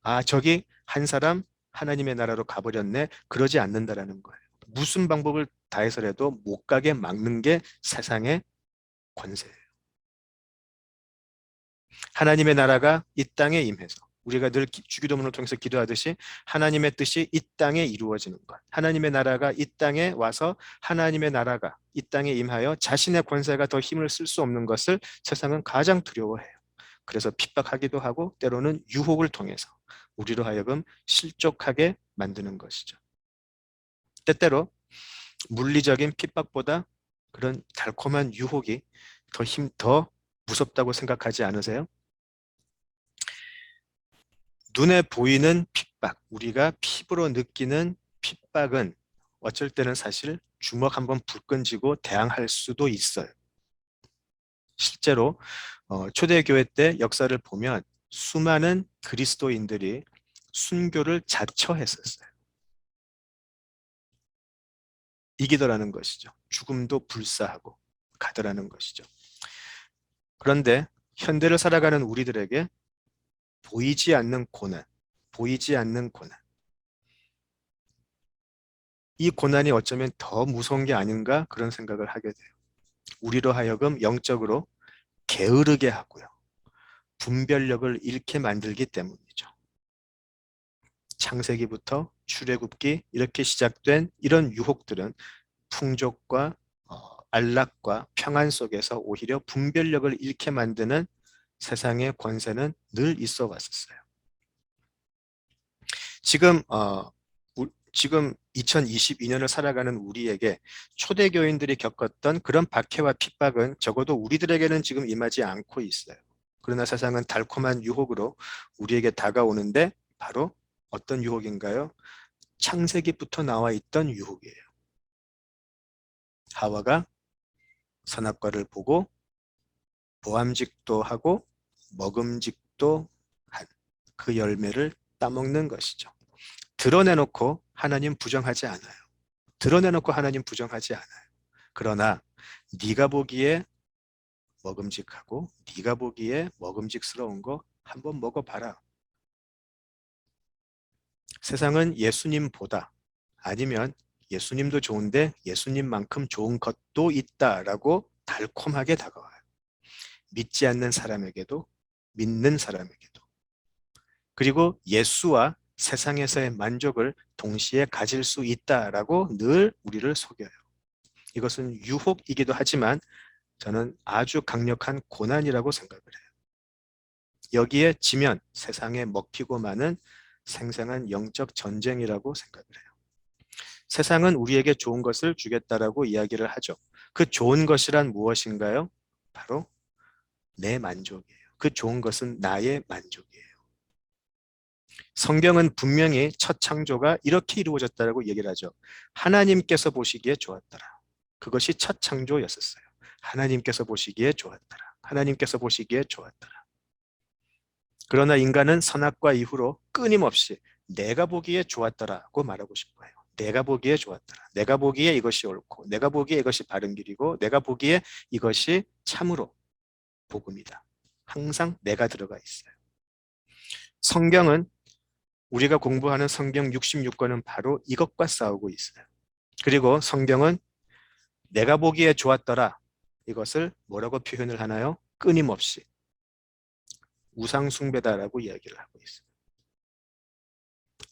아, 저기 한 사람 하나님의 나라로 가버렸네. 그러지 않는다라는 거예요. 무슨 방법을 다해서라도 못 가게 막는 게 세상의 권세예요. 하나님의 나라가 이 땅에 임해서 우리가 늘 주기도문을 통해서 기도하듯이 하나님의 뜻이 이 땅에 이루어지는 것. 하나님의 나라가 이 땅에 와서 하나님의 나라가 이 땅에 임하여 자신의 권세가 더 힘을 쓸 수 없는 것을 세상은 가장 두려워해요. 그래서 핍박하기도 하고 때로는 유혹을 통해서 우리로 하여금 실족하게 만드는 것이죠. 때때로 물리적인 핍박보다 그런 달콤한 유혹이 더 무섭다고 생각하지 않으세요? 눈에 보이는 핍박, 우리가 피부로 느끼는 핍박은 어쩔 때는 사실 주먹 한번 불끈 쥐고 대항할 수도 있어요. 실제로 초대교회 때 역사를 보면 수많은 그리스도인들이 순교를 자처했었어요. 이기더라는 것이죠. 죽음도 불사하고 가더라는 것이죠. 그런데 현대를 살아가는 우리들에게 보이지 않는 고난, 보이지 않는 고난. 이 고난이 어쩌면 더 무서운 게 아닌가 그런 생각을 하게 돼요. 우리로 하여금 영적으로 게으르게 하고요. 분별력을 잃게 만들기 때문이죠. 창세기부터 출애굽기 이렇게 시작된 이런 유혹들은 풍족과 안락과 평안 속에서 오히려 분별력을 잃게 만드는 세상의 권세는 늘 있어 왔었어요. 지금 2022년을 살아가는 우리에게 초대교인들이 겪었던 그런 박해와 핍박은 적어도 우리들에게는 지금 임하지 않고 있어요. 그러나 세상은 달콤한 유혹으로 우리에게 다가오는데 바로 어떤 유혹인가요? 창세기부터 나와 있던 유혹이에요. 하와가 선악과를 보고 보암직도 하고 먹음직도 한 그 열매를 따먹는 것이죠. 드러내놓고 하나님 부정하지 않아요. 드러내놓고 하나님 부정하지 않아요. 그러나 네가 보기에 먹음직하고 네가 보기에 먹음직스러운 거 한번 먹어봐라. 세상은 예수님보다 아니면 예수님도 좋은데 예수님만큼 좋은 것도 있다라고 달콤하게 다가와요. 믿지 않는 사람에게도 믿는 사람에게도. 그리고 예수와 세상에서의 만족을 동시에 가질 수 있다라고 늘 우리를 속여요. 이것은 유혹이기도 하지만 저는 아주 강력한 고난이라고 생각을 해요. 여기에 지면 세상에 먹히고 마는 생생한 영적 전쟁이라고 생각을 해요. 세상은 우리에게 좋은 것을 주겠다라고 이야기를 하죠. 그 좋은 것이란 무엇인가요? 바로 내 만족이에요. 그 좋은 것은 나의 만족이에요. 성경은 분명히 첫 창조가 이렇게 이루어졌다고 얘기를 하죠. 하나님께서 보시기에 좋았더라. 그것이 첫 창조였었어요. 하나님께서 보시기에 좋았더라. 하나님께서 보시기에 좋았더라. 그러나 인간은 선악과 이후로 끊임없이 내가 보기에 좋았더라고 말하고 싶어요. 내가 보기에 좋았더라. 내가 보기에 이것이 옳고, 내가 보기에 이것이 바른 길이고, 내가 보기에 이것이 참으로 복음이다. 항상 내가 들어가 있어요. 성경은 우리가 공부하는 성경 66권은 바로 이것과 싸우고 있어요. 그리고 성경은 내가 보기에 좋았더라. 이것을 뭐라고 표현을 하나요? 끊임없이 우상숭배다라고 이야기를 하고 있어요.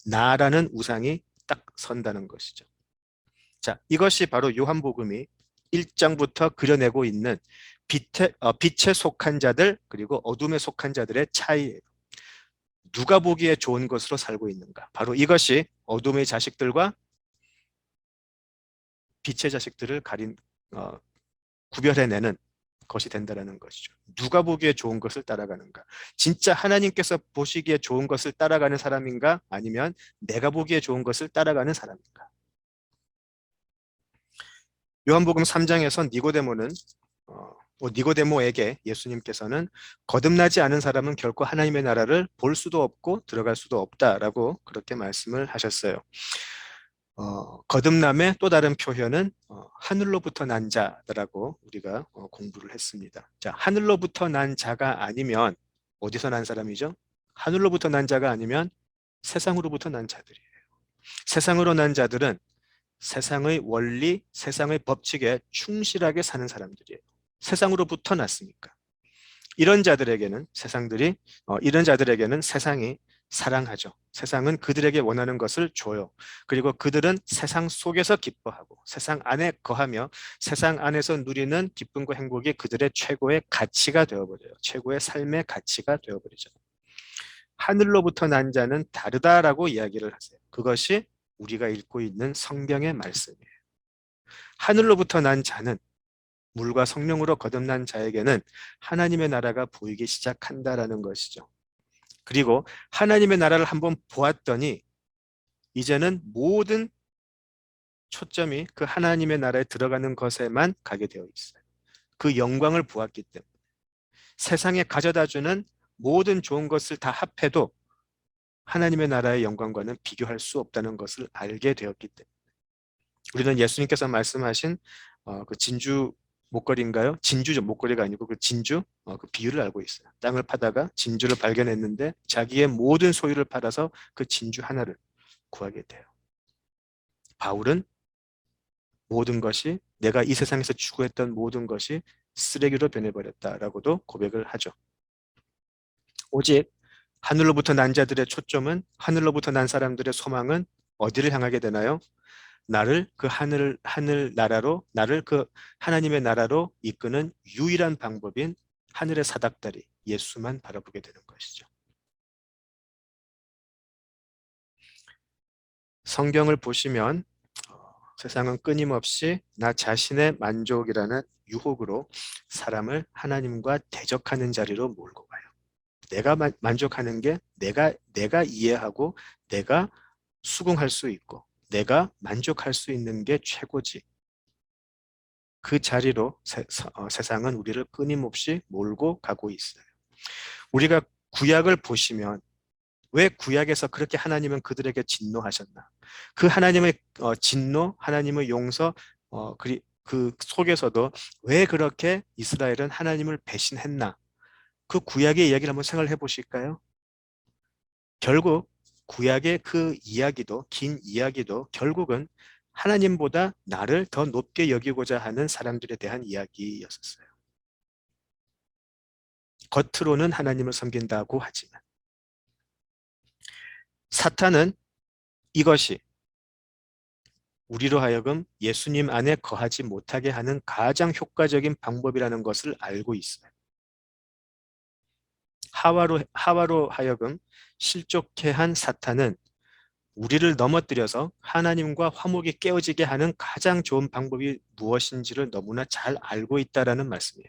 나라는 우상이 딱 선다는 것이죠. 자, 이것이 바로 요한복음이 1장부터 그려내고 있는 빛에 속한 자들 그리고 어둠에 속한 자들의 차이예요. 누가 보기에 좋은 것으로 살고 있는가? 바로 이것이 어둠의 자식들과 빛의 자식들을 어, 구별해내는 것이 된다는 것이죠. 누가 보기에 좋은 것을 따라가는가? 진짜 하나님께서 보시기에 좋은 것을 따라가는 사람인가? 아니면 내가 보기에 좋은 것을 따라가는 사람인가? 요한복음 3장에서 니고데모에게 예수님께서는 거듭나지 않은 사람은 결코 하나님의 나라를 볼 수도 없고 들어갈 수도 없다라고 그렇게 말씀을 하셨어요. 거듭남의 또 다른 표현은 하늘로부터 난 자라고 우리가 공부를 했습니다. 자, 하늘로부터 난 자가 아니면 어디서 난 사람이죠? 하늘로부터 난 자가 아니면 세상으로부터 난 자들이에요. 세상으로 난 자들은 세상의 원리, 세상의 법칙에 충실하게 사는 사람들이에요. 세상으로부터 났으니까. 이런 자들에게는 세상이 사랑하죠. 세상은 그들에게 원하는 것을 줘요. 그리고 그들은 세상 속에서 기뻐하고 세상 안에 거하며 세상 안에서 누리는 기쁨과 행복이 그들의 최고의 가치가 되어버려요. 최고의 삶의 가치가 되어버리죠. 하늘로부터 난 자는 다르다라고 이야기를 하세요. 그것이 우리가 읽고 있는 성경의 말씀이에요. 하늘로부터 난 자는 물과 성령으로 거듭난 자에게는 하나님의 나라가 보이기 시작한다라는 것이죠. 그리고 하나님의 나라를 한번 보았더니 이제는 모든 초점이 그 하나님의 나라에 들어가는 것에만 가게 되어 있어요. 그 영광을 보았기 때문에 세상에 가져다주는 모든 좋은 것을 다 합해도 하나님의 나라의 영광과는 비교할 수 없다는 것을 알게 되었기 때문에 우리는 예수님께서 말씀하신 그 진주 목걸이인가요? 진주죠. 목걸이가 아니고 그 진주 그 비유를 알고 있어요. 땅을 파다가 진주를 발견했는데 자기의 모든 소유를 팔아서 그 진주 하나를 구하게 돼요. 바울은 모든 것이 내가 이 세상에서 추구했던 모든 것이 쓰레기로 변해버렸다라고도 고백을 하죠. 오직 하늘로부터 난 자들의 초점은 하늘로부터 난 사람들의 소망은 어디를 향하게 되나요? 나를 그 하늘 나라로 나를 그 하나님의 나라로 이끄는 유일한 방법인 하늘의 사닥다리 예수만 바라보게 되는 것이죠. 성경을 보시면 세상은 끊임없이 나 자신의 만족이라는 유혹으로 사람을 하나님과 대적하는 자리로 몰고 가요. 내가 만족하는 게 내가 이해하고 내가 수긍할 수 있고 내가 만족할 수 있는 게 최고지. 그 자리로 세상은 우리를 끊임없이 몰고 가고 있어요. 우리가 구약을 보시면 왜 구약에서 그렇게 하나님은 그들에게 진노하셨나? 그 하나님의 진노, 하나님의 용서, 그 속에서도 왜 그렇게 이스라엘은 하나님을 배신했나? 그 구약의 이야기를 한번 생각해 보실까요? 결국 구약의 그 이야기도, 긴 이야기도 결국은 하나님보다 나를 더 높게 여기고자 하는 사람들에 대한 이야기였었어요. 겉으로는 하나님을 섬긴다고 하지만 사탄은 이것이 우리로 하여금 예수님 안에 거하지 못하게 하는 가장 효과적인 방법이라는 것을 알고 있어요. 하와로 하여금 실족해 한 사탄은 우리를 넘어뜨려서 하나님과 화목이 깨어지게 하는 가장 좋은 방법이 무엇인지를 너무나 잘 알고 있다라는 말씀이에요.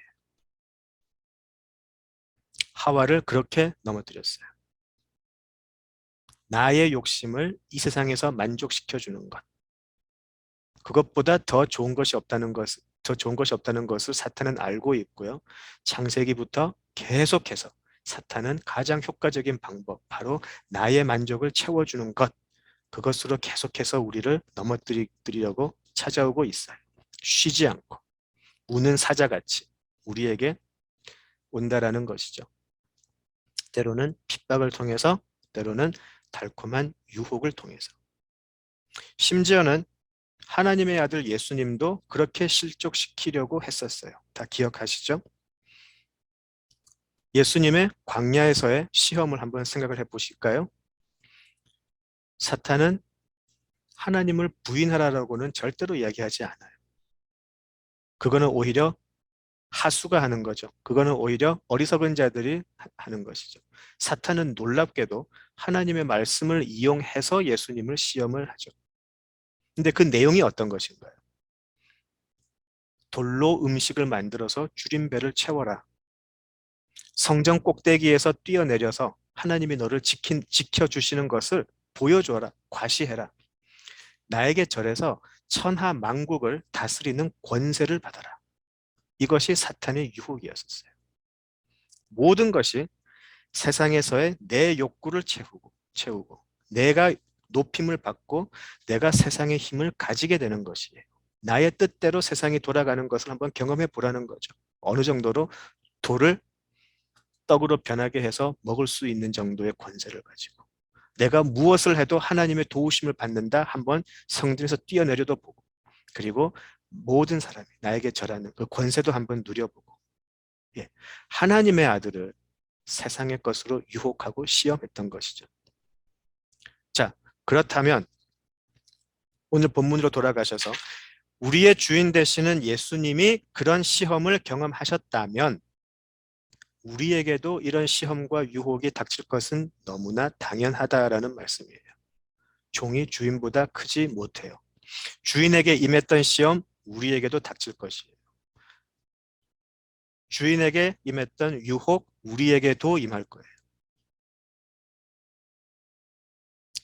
하와를 그렇게 넘어뜨렸어요. 나의 욕심을 이 세상에서 만족시켜 주는 것. 그것보다 더 좋은 것이 없다는 것을 사탄은 알고 있고요. 창세기부터 계속해서 사탄은 가장 효과적인 방법, 바로 나의 만족을 채워주는 것, 그것으로 계속해서 우리를 넘어뜨리려고 찾아오고 있어요. 쉬지 않고 우는 사자같이 우리에게 온다라는 것이죠. 때로는 핍박을 통해서, 때로는 달콤한 유혹을 통해서. 심지어는 하나님의 아들 예수님도 그렇게 실족시키려고 했었어요. 다 기억하시죠? 예수님의 광야에서의 시험을 한번 생각을 해보실까요? 사탄은 하나님을 부인하라고는 절대로 이야기하지 않아요. 그거는 오히려 하수가 하는 거죠. 그거는 오히려 어리석은 자들이 하는 것이죠. 사탄은 놀랍게도 하나님의 말씀을 이용해서 예수님을 시험을 하죠. 근데 그 내용이 어떤 것인가요? 돌로 음식을 만들어서 줄인 배를 채워라. 성전 꼭대기에서 뛰어내려서 하나님이 너를 지켜주시는 것을 보여줘라. 과시해라. 나에게 절해서 천하 만국을 다스리는 권세를 받아라. 이것이 사탄의 유혹이었었어요. 모든 것이 세상에서의 내 욕구를 채우고 내가 높임을 받고 내가 세상의 힘을 가지게 되는 것이에요. 나의 뜻대로 세상이 돌아가는 것을 한번 경험해 보라는 거죠. 어느 정도로 돌을 떡으로 변하게 해서 먹을 수 있는 정도의 권세를 가지고 내가 무엇을 해도 하나님의 도우심을 받는다 한번 성전에서 뛰어내려도 보고 그리고 모든 사람이 나에게 절하는 그 권세도 한번 누려보고 예, 하나님의 아들을 세상의 것으로 유혹하고 시험했던 것이죠. 자, 그렇다면 오늘 본문으로 돌아가셔서 우리의 주인 되시는 예수님이 그런 시험을 경험하셨다면 우리에게도 이런 시험과 유혹이 닥칠 것은 너무나 당연하다라는 말씀이에요. 종이 주인보다 크지 못해요. 주인에게 임했던 시험 우리에게도 닥칠 것이에요. 주인에게 임했던 유혹 우리에게도 임할 거예요.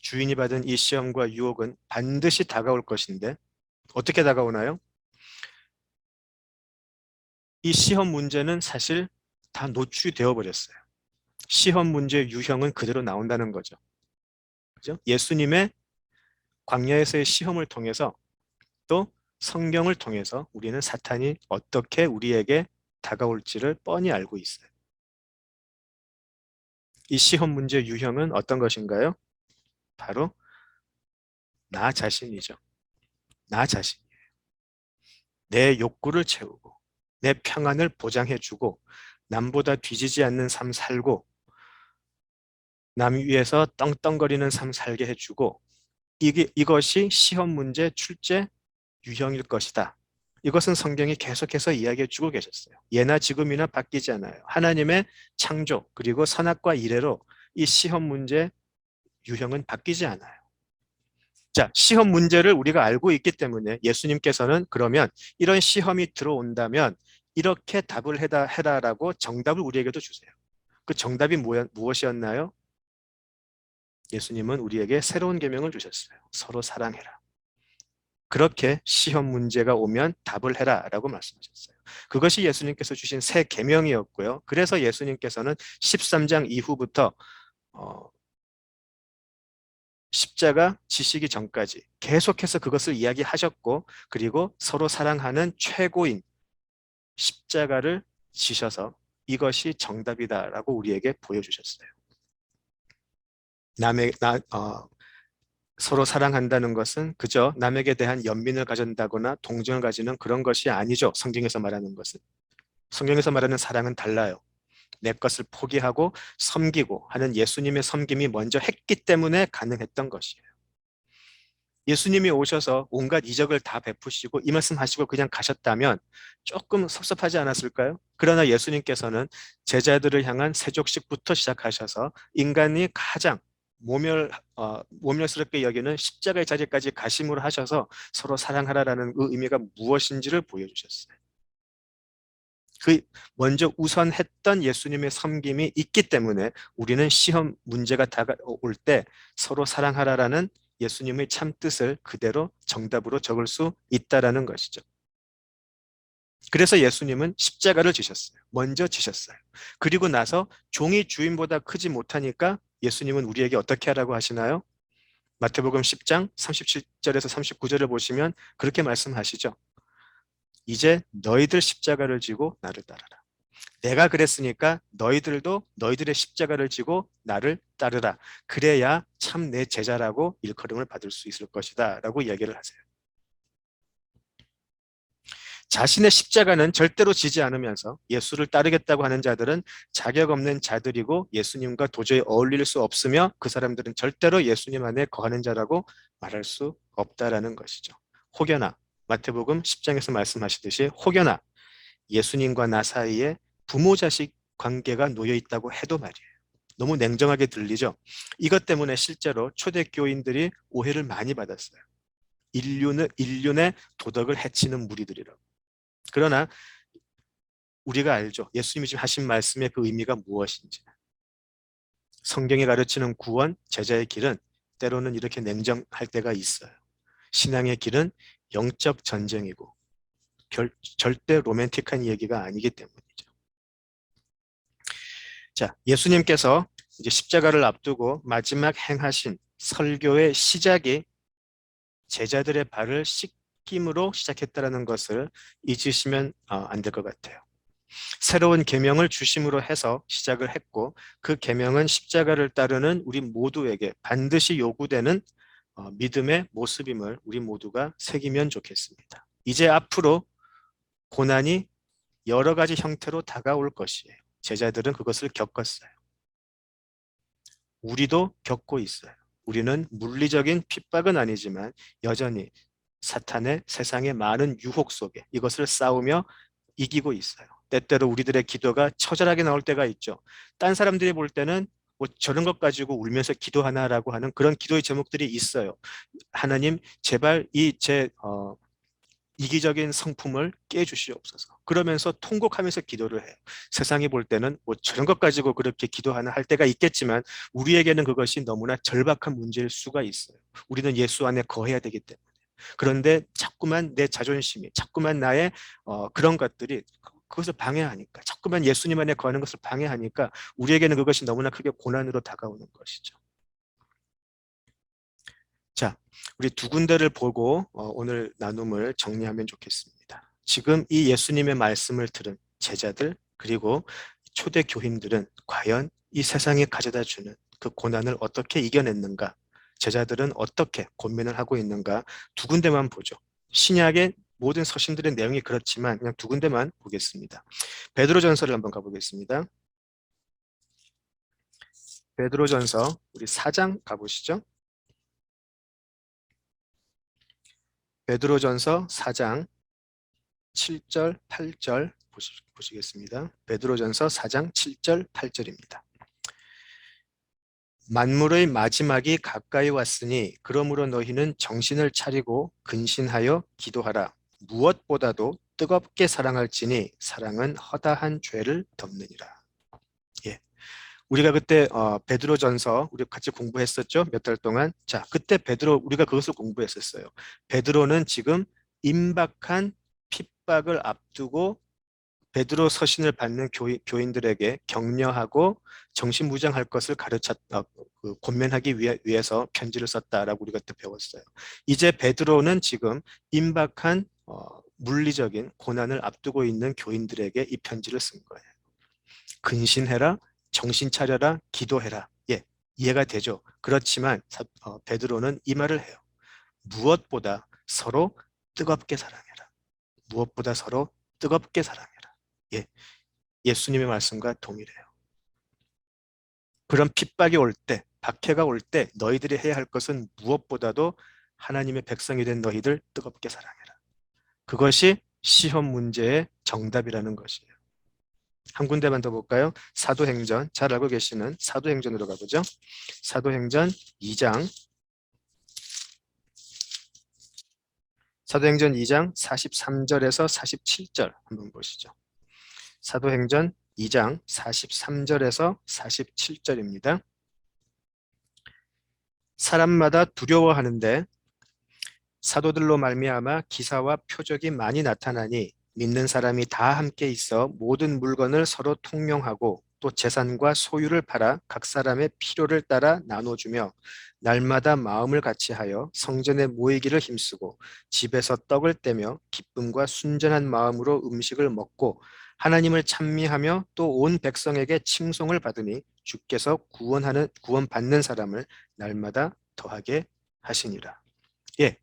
주인이 받은 이 시험과 유혹은 반드시 다가올 것인데 어떻게 다가오나요? 이 시험 문제는 사실 다 노출되어 버렸어요. 시험 문제의 유형은 그대로 나온다는 거죠. 그죠? 예수님의 광야에서의 시험을 통해서 또 성경을 통해서 우리는 사탄이 어떻게 우리에게 다가올지를 뻔히 알고 있어요. 이 시험 문제의 유형은 어떤 것인가요? 바로 나 자신이죠. 나 자신. 내 욕구를 채우고 내 평안을 보장해주고 남보다 뒤지지 않는 삶 살고 남 위에서 떵떵거리는 삶 살게 해주고 이것이 시험 문제 출제 유형일 것이다. 이것은 성경이 계속해서 이야기해주고 계셨어요. 예나 지금이나 바뀌지 않아요. 하나님의 창조 그리고 선악과 이래로 이 시험 문제 유형은 바뀌지 않아요. 자, 시험 문제를 우리가 알고 있기 때문에 예수님께서는 그러면 이런 시험이 들어온다면 이렇게 답을 해라라고 정답을 우리에게도 주세요. 그 정답이 무엇이었나요? 예수님은 우리에게 새로운 계명을 주셨어요. 서로 사랑해라. 그렇게 시험 문제가 오면 답을 해라라고 말씀하셨어요. 그것이 예수님께서 주신 새 계명이었고요. 그래서 예수님께서는 13장 이후부터 십자가 지시기 전까지 계속해서 그것을 이야기하셨고 그리고 서로 사랑하는 최고인 십자가를 지셔서 이것이 정답이다라고 우리에게 보여주셨어요. 서로 사랑한다는 것은 그저 남에게 대한 연민을 가진다거나 동정을 가지는 그런 것이 아니죠. 성경에서 말하는 것은. 성경에서 말하는 사랑은 달라요. 내 것을 포기하고 섬기고 하는 예수님의 섬김이 먼저 했기 때문에 가능했던 것이에요. 예수님이 오셔서 온갖 이적을 다 베푸시고 이 말씀하시고 그냥 가셨다면 조금 섭섭하지 않았을까요? 그러나 예수님께서는 제자들을 향한 세족식부터 시작하셔서 인간이 가장 모멸스럽게 여기는 십자가의 자리까지 가심으로 하셔서 서로 사랑하라라는 그 의미가 무엇인지를 보여주셨어요. 그 먼저 우선했던 예수님의 섬김이 있기 때문에 우리는 시험 문제가 다가올 때 서로 사랑하라라는 예수님의 참 뜻을 그대로 정답으로 적을 수 있다라는 것이죠. 그래서 예수님은 십자가를 지셨어요. 먼저 지셨어요. 그리고 나서 종이 주인보다 크지 못하니까 예수님은 우리에게 어떻게 하라고 하시나요? 마태복음 10장 37절에서 39절을 보시면 그렇게 말씀하시죠. 이제 너희들 십자가를 지고 나를 따르라. 내가 그랬으니까 너희들도 너희들의 십자가를 지고 나를 따르라. 그래야 참 내 제자라고 일컬음을 받을 수 있을 것이다. 라고 이야기를 하세요. 자신의 십자가는 절대로 지지 않으면서 예수를 따르겠다고 하는 자들은 자격 없는 자들이고 예수님과 도저히 어울릴 수 없으며 그 사람들은 절대로 예수님 안에 거하는 자라고 말할 수 없다라는 것이죠. 혹여나 마태복음 10장에서 말씀하시듯이 혹여나 예수님과 나 사이에 부모 자식 관계가 놓여 있다고 해도 말이에요. 너무 냉정하게 들리죠? 이것 때문에 실제로 초대교인들이 오해를 많이 받았어요. 인륜의 도덕을 해치는 무리들이라고. 그러나 우리가 알죠. 예수님이 지금 하신 말씀의 그 의미가 무엇인지. 성경이 가르치는 구원, 제자의 길은 때로는 이렇게 냉정할 때가 있어요. 신앙의 길은 영적 전쟁이고 절대 로맨틱한 얘기가 아니기 때문이죠. 자, 예수님께서 이제 십자가를 앞두고 마지막 행하신 설교의 시작이 제자들의 발을 씻김으로 시작했다는 것을 잊으시면 안 될 것 같아요. 새로운 계명을 주심으로 해서 시작을 했고 그 계명은 십자가를 따르는 우리 모두에게 반드시 요구되는 믿음의 모습임을 우리 모두가 새기면 좋겠습니다. 이제 앞으로 고난이 여러 가지 형태로 다가올 것이에요. 제자들은 그것을 겪었어요. 우리도 겪고 있어요. 우리는 물리적인 핍박은 아니지만 여전히 사탄의 세상의 많은 유혹 속에 이것을 싸우며 이기고 있어요. 때때로 우리들의 기도가 처절하게 나올 때가 있죠. 딴 사람들이 볼 때는 뭐 저런 것 가지고 울면서 기도하나라고 하는 그런 기도의 제목들이 있어요. 하나님, 제발 이제 이기적인 성품을 깨주시옵소서. 그러면서 통곡하면서 기도를 해요. 세상이 볼 때는 뭐 저런 것 가지고 그렇게 기도하나 할 때가 있겠지만 우리에게는 그것이 너무나 절박한 문제일 수가 있어요. 우리는 예수 안에 거해야 되기 때문에. 그런데 자꾸만 내 자존심이, 자꾸만 나의 그런 것들이 그것을 방해하니까, 자꾸만 예수님 안에 거하는 것을 방해하니까 우리에게는 그것이 너무나 크게 고난으로 다가오는 것이죠. 자, 우리 두 군데를 보고 오늘 나눔을 정리하면 좋겠습니다. 지금 이 예수님의 말씀을 들은 제자들 그리고 초대 교인들은 과연 이 세상에 가져다 주는 그 고난을 어떻게 이겨냈는가? 제자들은 어떻게 고민을 하고 있는가? 두 군데만 보죠. 신약의 모든 서신들의 내용이 그렇지만 그냥 두 군데만 보겠습니다. 베드로전서를 한번 가보겠습니다. 베드로전서 우리 4장 가보시죠. 베드로전서 4장 7절, 8절 보시겠습니다. 베드로전서 4장 7절, 8절입니다. 만물의 마지막이 가까이 왔으니 그러므로 너희는 정신을 차리고 근신하여 기도하라. 무엇보다도 뜨겁게 사랑할지니 사랑은 허다한 죄를 덮느니라. 예. 우리가 그때 베드로전서 우리 같이 공부했었죠? 몇 달 동안. 자, 그때 베드로 우리가 그것을 공부했었어요. 베드로는 지금 임박한 핍박을 앞두고 베드로 서신을 받는 교인들에게 격려하고 정신무장할 것을 권면하기 위해서 편지를 썼다라고 우리가 그때 배웠어요. 이제 베드로는 지금 임박한 물리적인 고난을 앞두고 있는 교인들에게 이 편지를 쓴 거예요. 근신해라, 정신 차려라, 기도해라. 예, 이해가 되죠. 그렇지만 베드로는 이 말을 해요. 무엇보다 서로 뜨겁게 사랑해라. 무엇보다 서로 뜨겁게 사랑해라. 예, 예수님의 말씀과 동일해요. 그런 핍박이 올 때, 박해가 올 때 너희들이 해야 할 것은 무엇보다도 하나님의 백성이 된 너희들 뜨겁게 사랑해라. 그것이 시험 문제의 정답이라는 것이에요. 한 군데만 더 볼까요? 사도행전, 잘 알고 계시는 사도행전으로 가보죠. 사도행전 2장, 사도행전 2장 43절에서 47절 한번 보시죠. 사도행전 2장 43절에서 47절입니다. 사람마다 두려워하는데 사도들로 말미암아 기사와 표적이 많이 나타나니 믿는 사람이 다 함께 있어 모든 물건을 서로 통용하고 또 재산과 소유를 팔아 각 사람의 필요를 따라 나눠주며 날마다 마음을 같이하여 성전에 모이기를 힘쓰고 집에서 떡을 떼며 기쁨과 순전한 마음으로 음식을 먹고 하나님을 찬미하며 또 온 백성에게 칭송을 받으니 주께서 구원받는 사람을 날마다 더하게 하시니라. 예,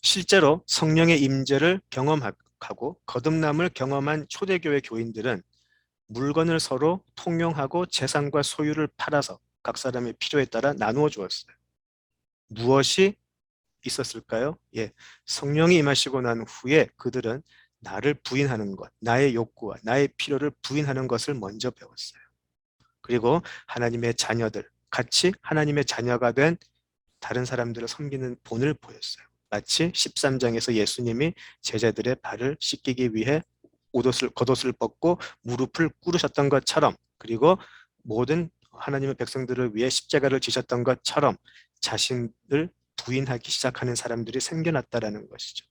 실제로 성령의 임재를 경험하고 거듭남을 경험한 초대교회 교인들은 물건을 서로 통용하고 재산과 소유를 팔아서 각 사람의 필요에 따라 나누어 주었어요. 무엇이 있었을까요? 예, 성령이 임하시고 난 후에 그들은 나를 부인하는 것, 나의 욕구와 나의 필요를 부인하는 것을 먼저 배웠어요. 그리고 하나님의 자녀들, 같이 하나님의 자녀가 된 다른 사람들을 섬기는 본을 보였어요. 마치 13장에서 예수님이 제자들의 발을 씻기기 위해 겉옷을 벗고 무릎을 꿇으셨던 것처럼, 그리고 모든 하나님의 백성들을 위해 십자가를 지셨던 것처럼 자신을 부인하기 시작하는 사람들이 생겨났다라는 것이죠.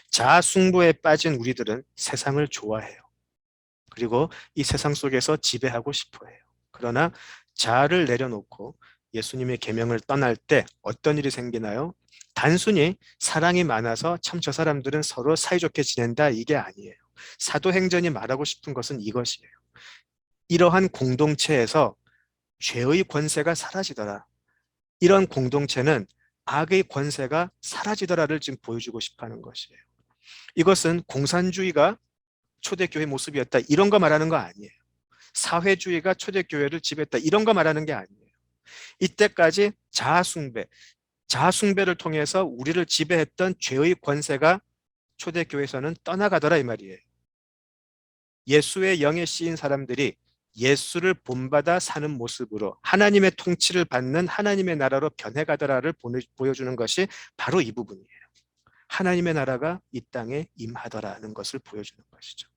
자아 숭배에 빠진 우리들은 세상을 좋아해요. 그리고 이 세상 속에서 지배하고 싶어 해요. 그러나 자아를 내려놓고 예수님의 계명을 떠날 때 어떤 일이 생기나요? 단순히 사랑이 많아서 참 저 사람들은 서로 사이좋게 지낸다, 이게 아니에요. 사도행전이 말하고 싶은 것은 이것이에요. 이러한 공동체에서 죄의 권세가 사라지더라. 이런 공동체는 악의 권세가 사라지더라를 지금 보여주고 싶어 하는 것이에요. 이것은 공산주의가 초대교회 모습이었다, 이런 거 말하는 거 아니에요. 사회주의가 초대교회를 지배했다, 이런 거 말하는 게 아니에요. 이때까지 자아숭배를 통해서 우리를 지배했던 죄의 권세가 초대교회에서는 떠나가더라, 이 말이에요. 예수의 영에 씌인 사람들이 예수를 본받아 사는 모습으로 하나님의 통치를 받는 하나님의 나라로 변해가더라를 보여주는 것이 바로 이 부분이에요. 하나님의 나라가 이 땅에 임하더라는 것을 보여주는 것이죠.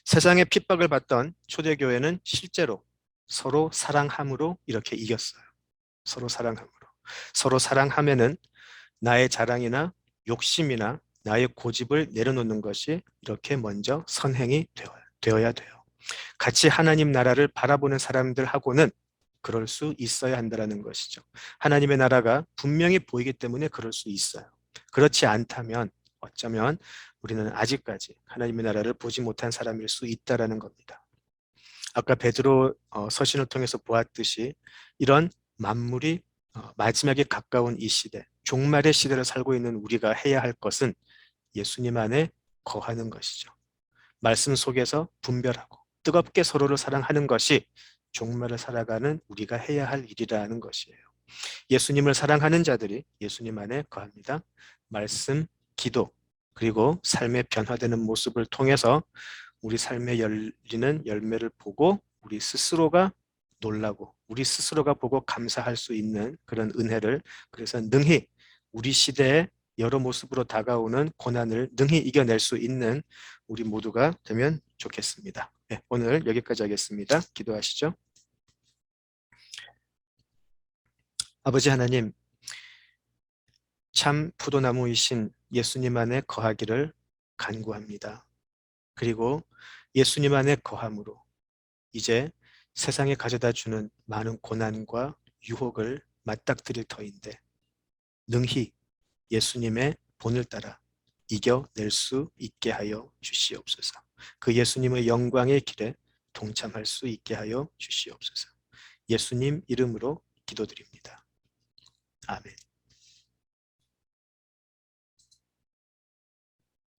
세상의 핍박을 받던 초대교회는 실제로 서로 사랑함으로 이렇게 이겼어요. 서로 사랑함으로. 서로 사랑하면은 나의 자랑이나 욕심이나 나의 고집을 내려놓는 것이 이렇게 먼저 선행이 되어야 돼요. 같이 하나님 나라를 바라보는 사람들하고는 그럴 수 있어야 한다는 것이죠. 하나님의 나라가 분명히 보이기 때문에 그럴 수 있어요. 그렇지 않다면 어쩌면 우리는 아직까지 하나님의 나라를 보지 못한 사람일 수 있다는 겁니다. 아까 베드로 서신을 통해서 보았듯이 이런 만물이 마지막에 가까운 이 시대, 종말의 시대를 살고 있는 우리가 해야 할 것은 예수님 안에 거하는 것이죠. 말씀 속에서 분별하고 뜨겁게 서로를 사랑하는 것이 종말을 살아가는 우리가 해야 할 일이라는 것이에요. 예수님을 사랑하는 자들이 예수님 안에 거합니다. 말씀, 기도, 그리고 삶의 변화되는 모습을 통해서 우리 삶에 열리는 열매를 보고 우리 스스로가 놀라고 우리 스스로가 보고 감사할 수 있는 그런 은혜를, 그래서 능히 우리 시대에 여러 모습으로 다가오는 고난을 능히 이겨낼 수 있는 우리 모두가 되면 좋겠습니다. 네, 오늘 여기까지 하겠습니다. 기도하시죠. 아버지 하나님, 참 포도나무이신 예수님 안에 거하기를 간구합니다. 그리고 예수님 안에 거함으로 이제 세상에 가져다 주는 많은 고난과 유혹을 맞닥뜨릴 터인데 능히 예수님의 본을 따라 이겨낼 수 있게 하여 주시옵소서. 그 예수님의 영광의 길에 동참할 수 있게 하여 주시옵소서. 예수님 이름으로 기도드립니다. 아멘.